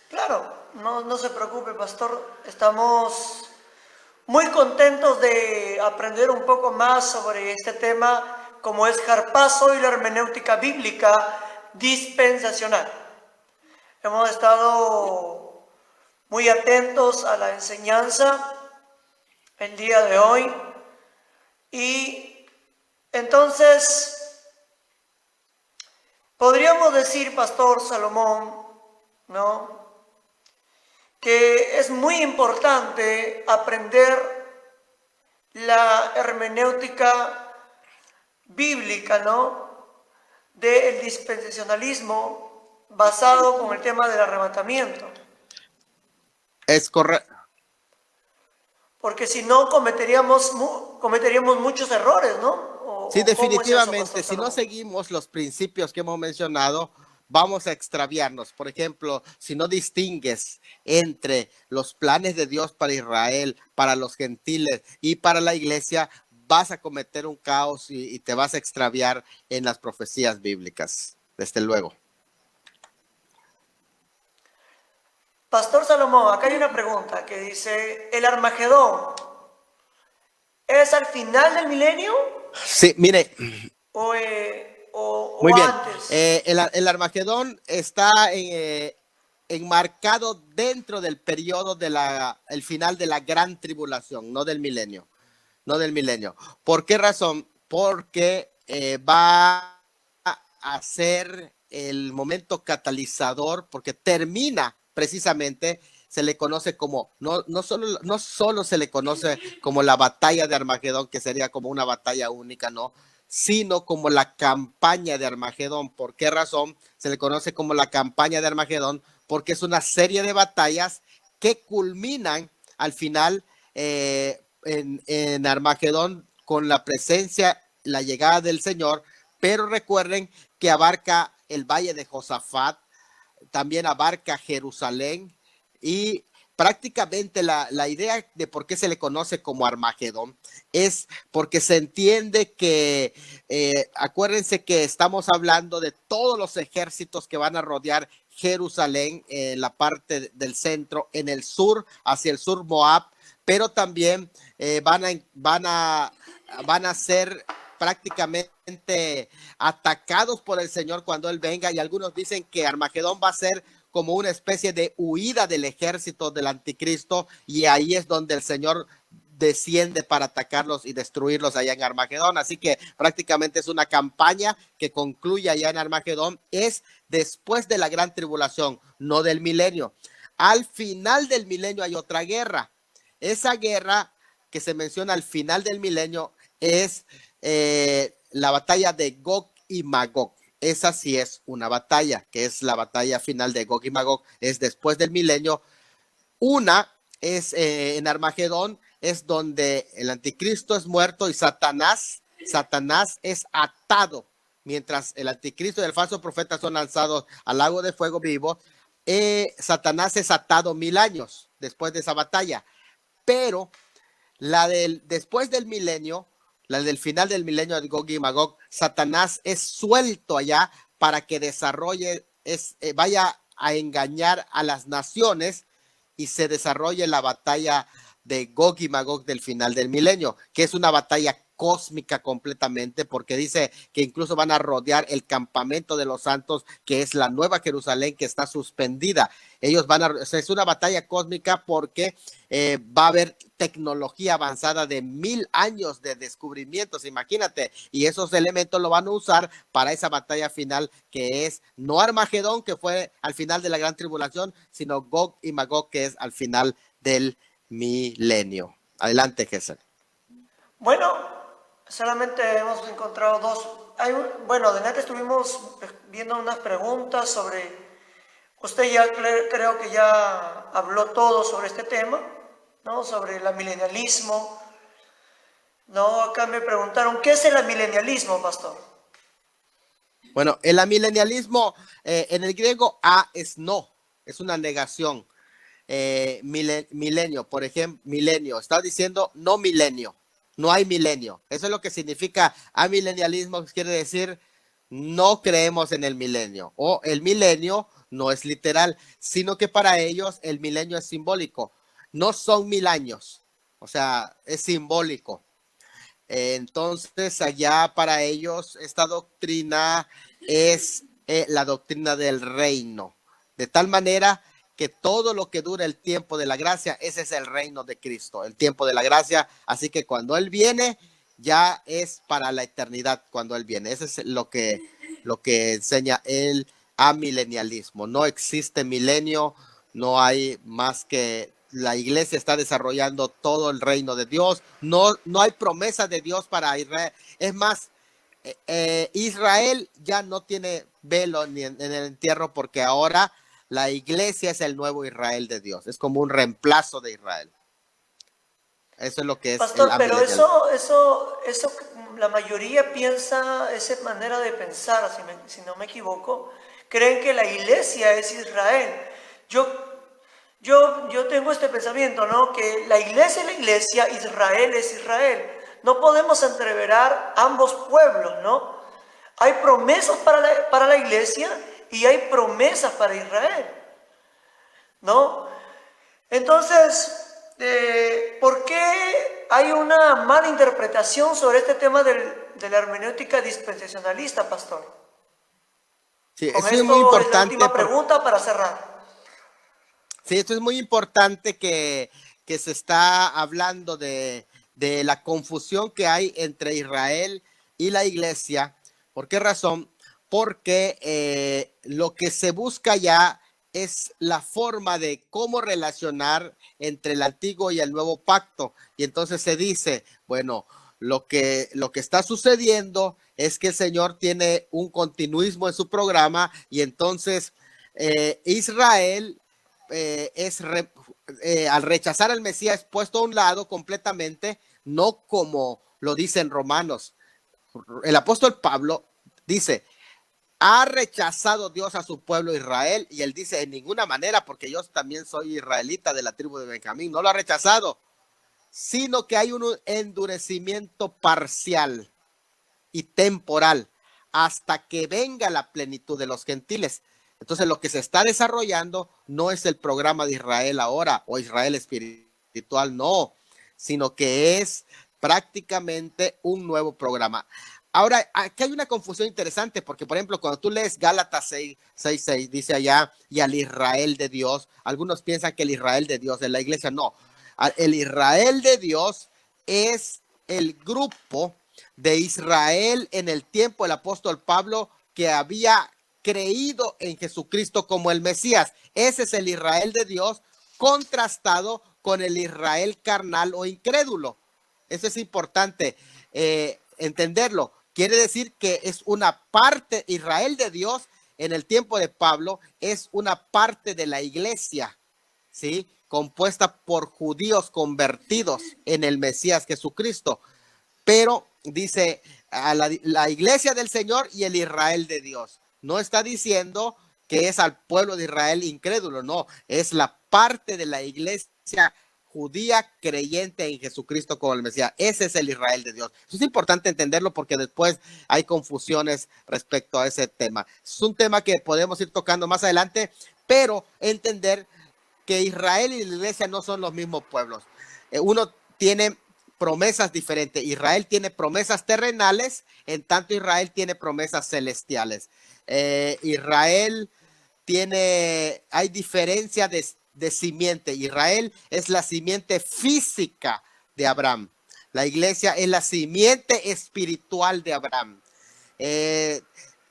Claro, no se preocupe, pastor. Estamos muy contentos de aprender un poco más sobre este tema, como es Harpazo y la hermenéutica bíblica dispensacional. Hemos estado muy atentos a la enseñanza el día de hoy y entonces podríamos decir, pastor Salomón, ¿no?, que es muy importante aprender la hermenéutica bíblica, ¿no?, del dispensacionalismo basado con el tema del arrebatamiento. Es correcto. Porque si no cometeríamos muchos errores, ¿no? Sí, definitivamente. Si no seguimos los principios que hemos mencionado, vamos a extraviarnos. Por ejemplo, si no distingues entre los planes de Dios para Israel, para los gentiles y para la iglesia, vas a cometer un caos y te vas a extraviar en las profecías bíblicas, desde luego. Pastor Salomón, acá hay una pregunta que dice, ¿el Armagedón es al final del milenio Sí, mire, o muy bien. antes? El Armagedón está enmarcado dentro del periodo el final de la gran tribulación, no del milenio, no del milenio. ¿Por qué razón? Porque va a ser el momento catalizador, porque termina precisamente, se le conoce como, no solo se le conoce como la batalla de Armagedón, que sería como una batalla única, no, sino como la campaña de Armagedón. ¿Por qué razón se le conoce como la campaña de Armagedón? Porque es una serie de batallas que culminan al final en Armagedón con la presencia, la llegada del Señor, pero recuerden que abarca el valle de Josafat, también abarca Jerusalén y prácticamente la idea de por qué se le conoce como Armagedón es porque se entiende que, acuérdense que estamos hablando de todos los ejércitos que van a rodear Jerusalén en la parte del centro, en el sur, hacia el sur Moab, pero también van a ser prácticamente atacados por el Señor cuando Él venga, y algunos dicen que Armagedón va a ser como una especie de huida del ejército del anticristo, y ahí es donde el Señor desciende para atacarlos y destruirlos allá en Armagedón. Así que prácticamente es una campaña que concluye allá en Armagedón, es después de la gran tribulación, no del milenio. Al final del milenio hay otra guerra. Esa guerra que se menciona al final del milenio es la batalla de Gog y Magog. Esa sí es una batalla, que es la batalla final de Gog y Magog, es después del milenio. Una es en Armagedón, es donde el anticristo es muerto y Satanás es atado. Mientras el anticristo y el falso profeta son lanzados al lago de fuego vivo, Satanás es atado 1000 años después de esa batalla. Pero después del milenio, la del final del milenio de Gog y Magog, Satanás es suelto allá para que desarrolle, vaya a engañar a las naciones y se desarrolle la batalla de Gog y Magog del final del milenio, que es una batalla cósmica completamente, porque dice que incluso van a rodear el campamento de los santos, que es la Nueva Jerusalén, que está suspendida. Ellos es una batalla cósmica porque va a haber tecnología avanzada de 1000 años de descubrimientos, imagínate, y esos elementos lo van a usar para esa batalla final, que es no Armagedón, que fue al final de la gran tribulación, sino Gog y Magog, que es al final del milenio. Adelante, Gesell. Bueno, solamente hemos encontrado dos. Bueno, delante estuvimos viendo unas preguntas sobre. Usted ya creo que ya habló todo sobre este tema, ¿no? Sobre el milenialismo. No, acá me preguntaron, ¿qué es el milenialismo, pastor? Bueno, el amilenialismo en el griego a es no, es una negación. Milenio, por ejemplo, milenio, está diciendo no milenio, no hay milenio. Eso es lo que significa amilenialismo, quiere decir no creemos en el milenio, o el milenio no es literal, sino que para ellos el milenio es simbólico. No son 1000 años, o sea, es simbólico. Entonces, allá para ellos esta doctrina es la doctrina del reino, de tal manera que todo lo que dura el tiempo de la gracia, ese es el reino de Cristo, el tiempo de la gracia. Así que cuando Él viene, ya es para la eternidad cuando Él viene. Eso es lo que enseña el amilenialismo. No existe milenio, no hay más que la iglesia está desarrollando todo el reino de Dios. No hay promesa de Dios para Israel. Es más, Israel ya no tiene velo ni en el entierro, porque ahora la iglesia es el nuevo Israel de Dios. Es como un reemplazo de Israel. Eso es lo que es. Pastor, pero eso, la mayoría piensa, esa manera de pensar, si no me equivoco, creen que la iglesia es Israel. Yo tengo este pensamiento, ¿no? Que la iglesia es la iglesia, Israel es Israel. No podemos entreverar ambos pueblos, ¿no? Hay promesas para la iglesia y hay promesas para Israel. ¿no? Entonces, ¿por qué hay una mala interpretación sobre este tema de la hermenéutica dispensacionalista, pastor? Sí, Con eso es muy esto es la importante. última pregunta para cerrar. Sí, esto es muy importante que se está hablando de la confusión que hay entre Israel y la iglesia. ¿Por qué razón? Porque lo que se busca ya es la forma de cómo relacionar entre el antiguo y el nuevo pacto. Y entonces se dice, bueno, lo que está sucediendo es que el Señor tiene un continuismo en su programa y entonces Israel al rechazar al Mesías puesto a un lado completamente, no como lo dicen Romanos. El apóstol Pablo dice, ha rechazado Dios a su pueblo Israel, y él dice, en ninguna manera, porque yo también soy israelita de la tribu de Benjamín, no lo ha rechazado, sino que hay un endurecimiento parcial y temporal hasta que venga la plenitud de los gentiles. Entonces lo que se está desarrollando no es el programa de Israel ahora o Israel espiritual, no, sino que es prácticamente un nuevo programa. Ahora, aquí hay una confusión interesante porque, por ejemplo, cuando tú lees Gálatas 6:6, dice allá, y al Israel de Dios, algunos piensan que el Israel de Dios de la iglesia, no. El Israel de Dios es el grupo de Israel en el tiempo del apóstol Pablo que había creído en Jesucristo como el Mesías. Ese es el Israel de Dios contrastado con el Israel carnal o incrédulo. Eso es importante entenderlo. Quiere decir que es una parte, Israel de Dios en el tiempo de Pablo es una parte de la iglesia, ¿sí? Compuesta por judíos convertidos en el Mesías Jesucristo. Pero dice a la iglesia del Señor y el Israel de Dios. No está diciendo que es al pueblo de Israel incrédulo, no, es la parte de la iglesia judía creyente en Jesucristo como el Mesías. Ese es el Israel de Dios. Eso es importante entenderlo porque después hay confusiones respecto a ese tema. Es un tema que podemos ir tocando más adelante, pero entender que Israel y la iglesia no son los mismos pueblos. Uno tiene promesas diferentes. Israel tiene promesas terrenales, en tanto Israel tiene promesas celestiales. Israel hay diferencia de simiente. Israel es la simiente física de Abraham. La iglesia es la simiente espiritual de Abraham.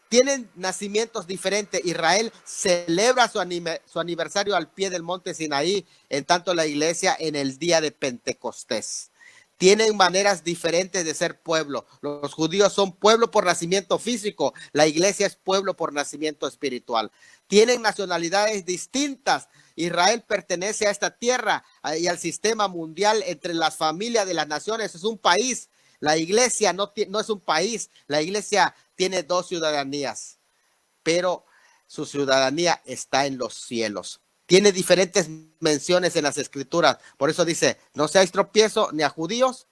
Tienen nacimientos diferentes. Israel celebra su aniversario al pie del monte Sinaí, en tanto la iglesia en el día de Pentecostés. Tienen maneras diferentes de ser pueblo. Los judíos son pueblo por nacimiento físico, la iglesia es pueblo por nacimiento espiritual. Tienen nacionalidades distintas. Israel pertenece a esta tierra y al sistema mundial entre las familias de las naciones. Es un país. La iglesia no es un país. La iglesia tiene dos ciudadanías, pero su ciudadanía está en los cielos. Tiene diferentes menciones en las escrituras. Por eso dice, no seáis tropiezo ni a judíos,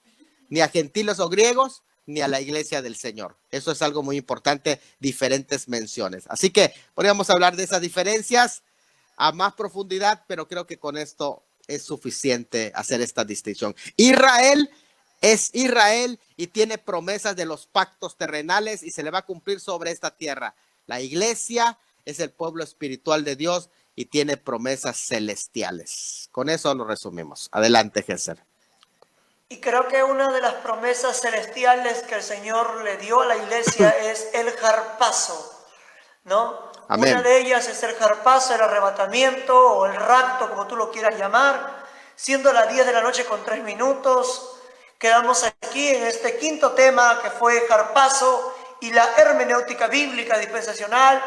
ni a gentiles o griegos, ni a la iglesia del Señor. Eso es algo muy importante, diferentes menciones. Así que podríamos hablar de esas diferencias a más profundidad, pero creo que con esto es suficiente hacer esta distinción. Israel es Israel y tiene promesas de los pactos terrenales y se le va a cumplir sobre esta tierra. La iglesia es el pueblo espiritual de Dios y tiene promesas celestiales. Con eso lo resumimos. Adelante, Gesser. Y creo que una de las promesas celestiales que el Señor le dio a la iglesia es el harpazo, ¿no? Amén. Una de ellas es el harpazo, el arrebatamiento o el rapto, como tú lo quieras llamar, siendo las 10 de la noche con 3 minutos. Quedamos aquí en este quinto tema que fue harpazo y la hermenéutica bíblica dispensacional.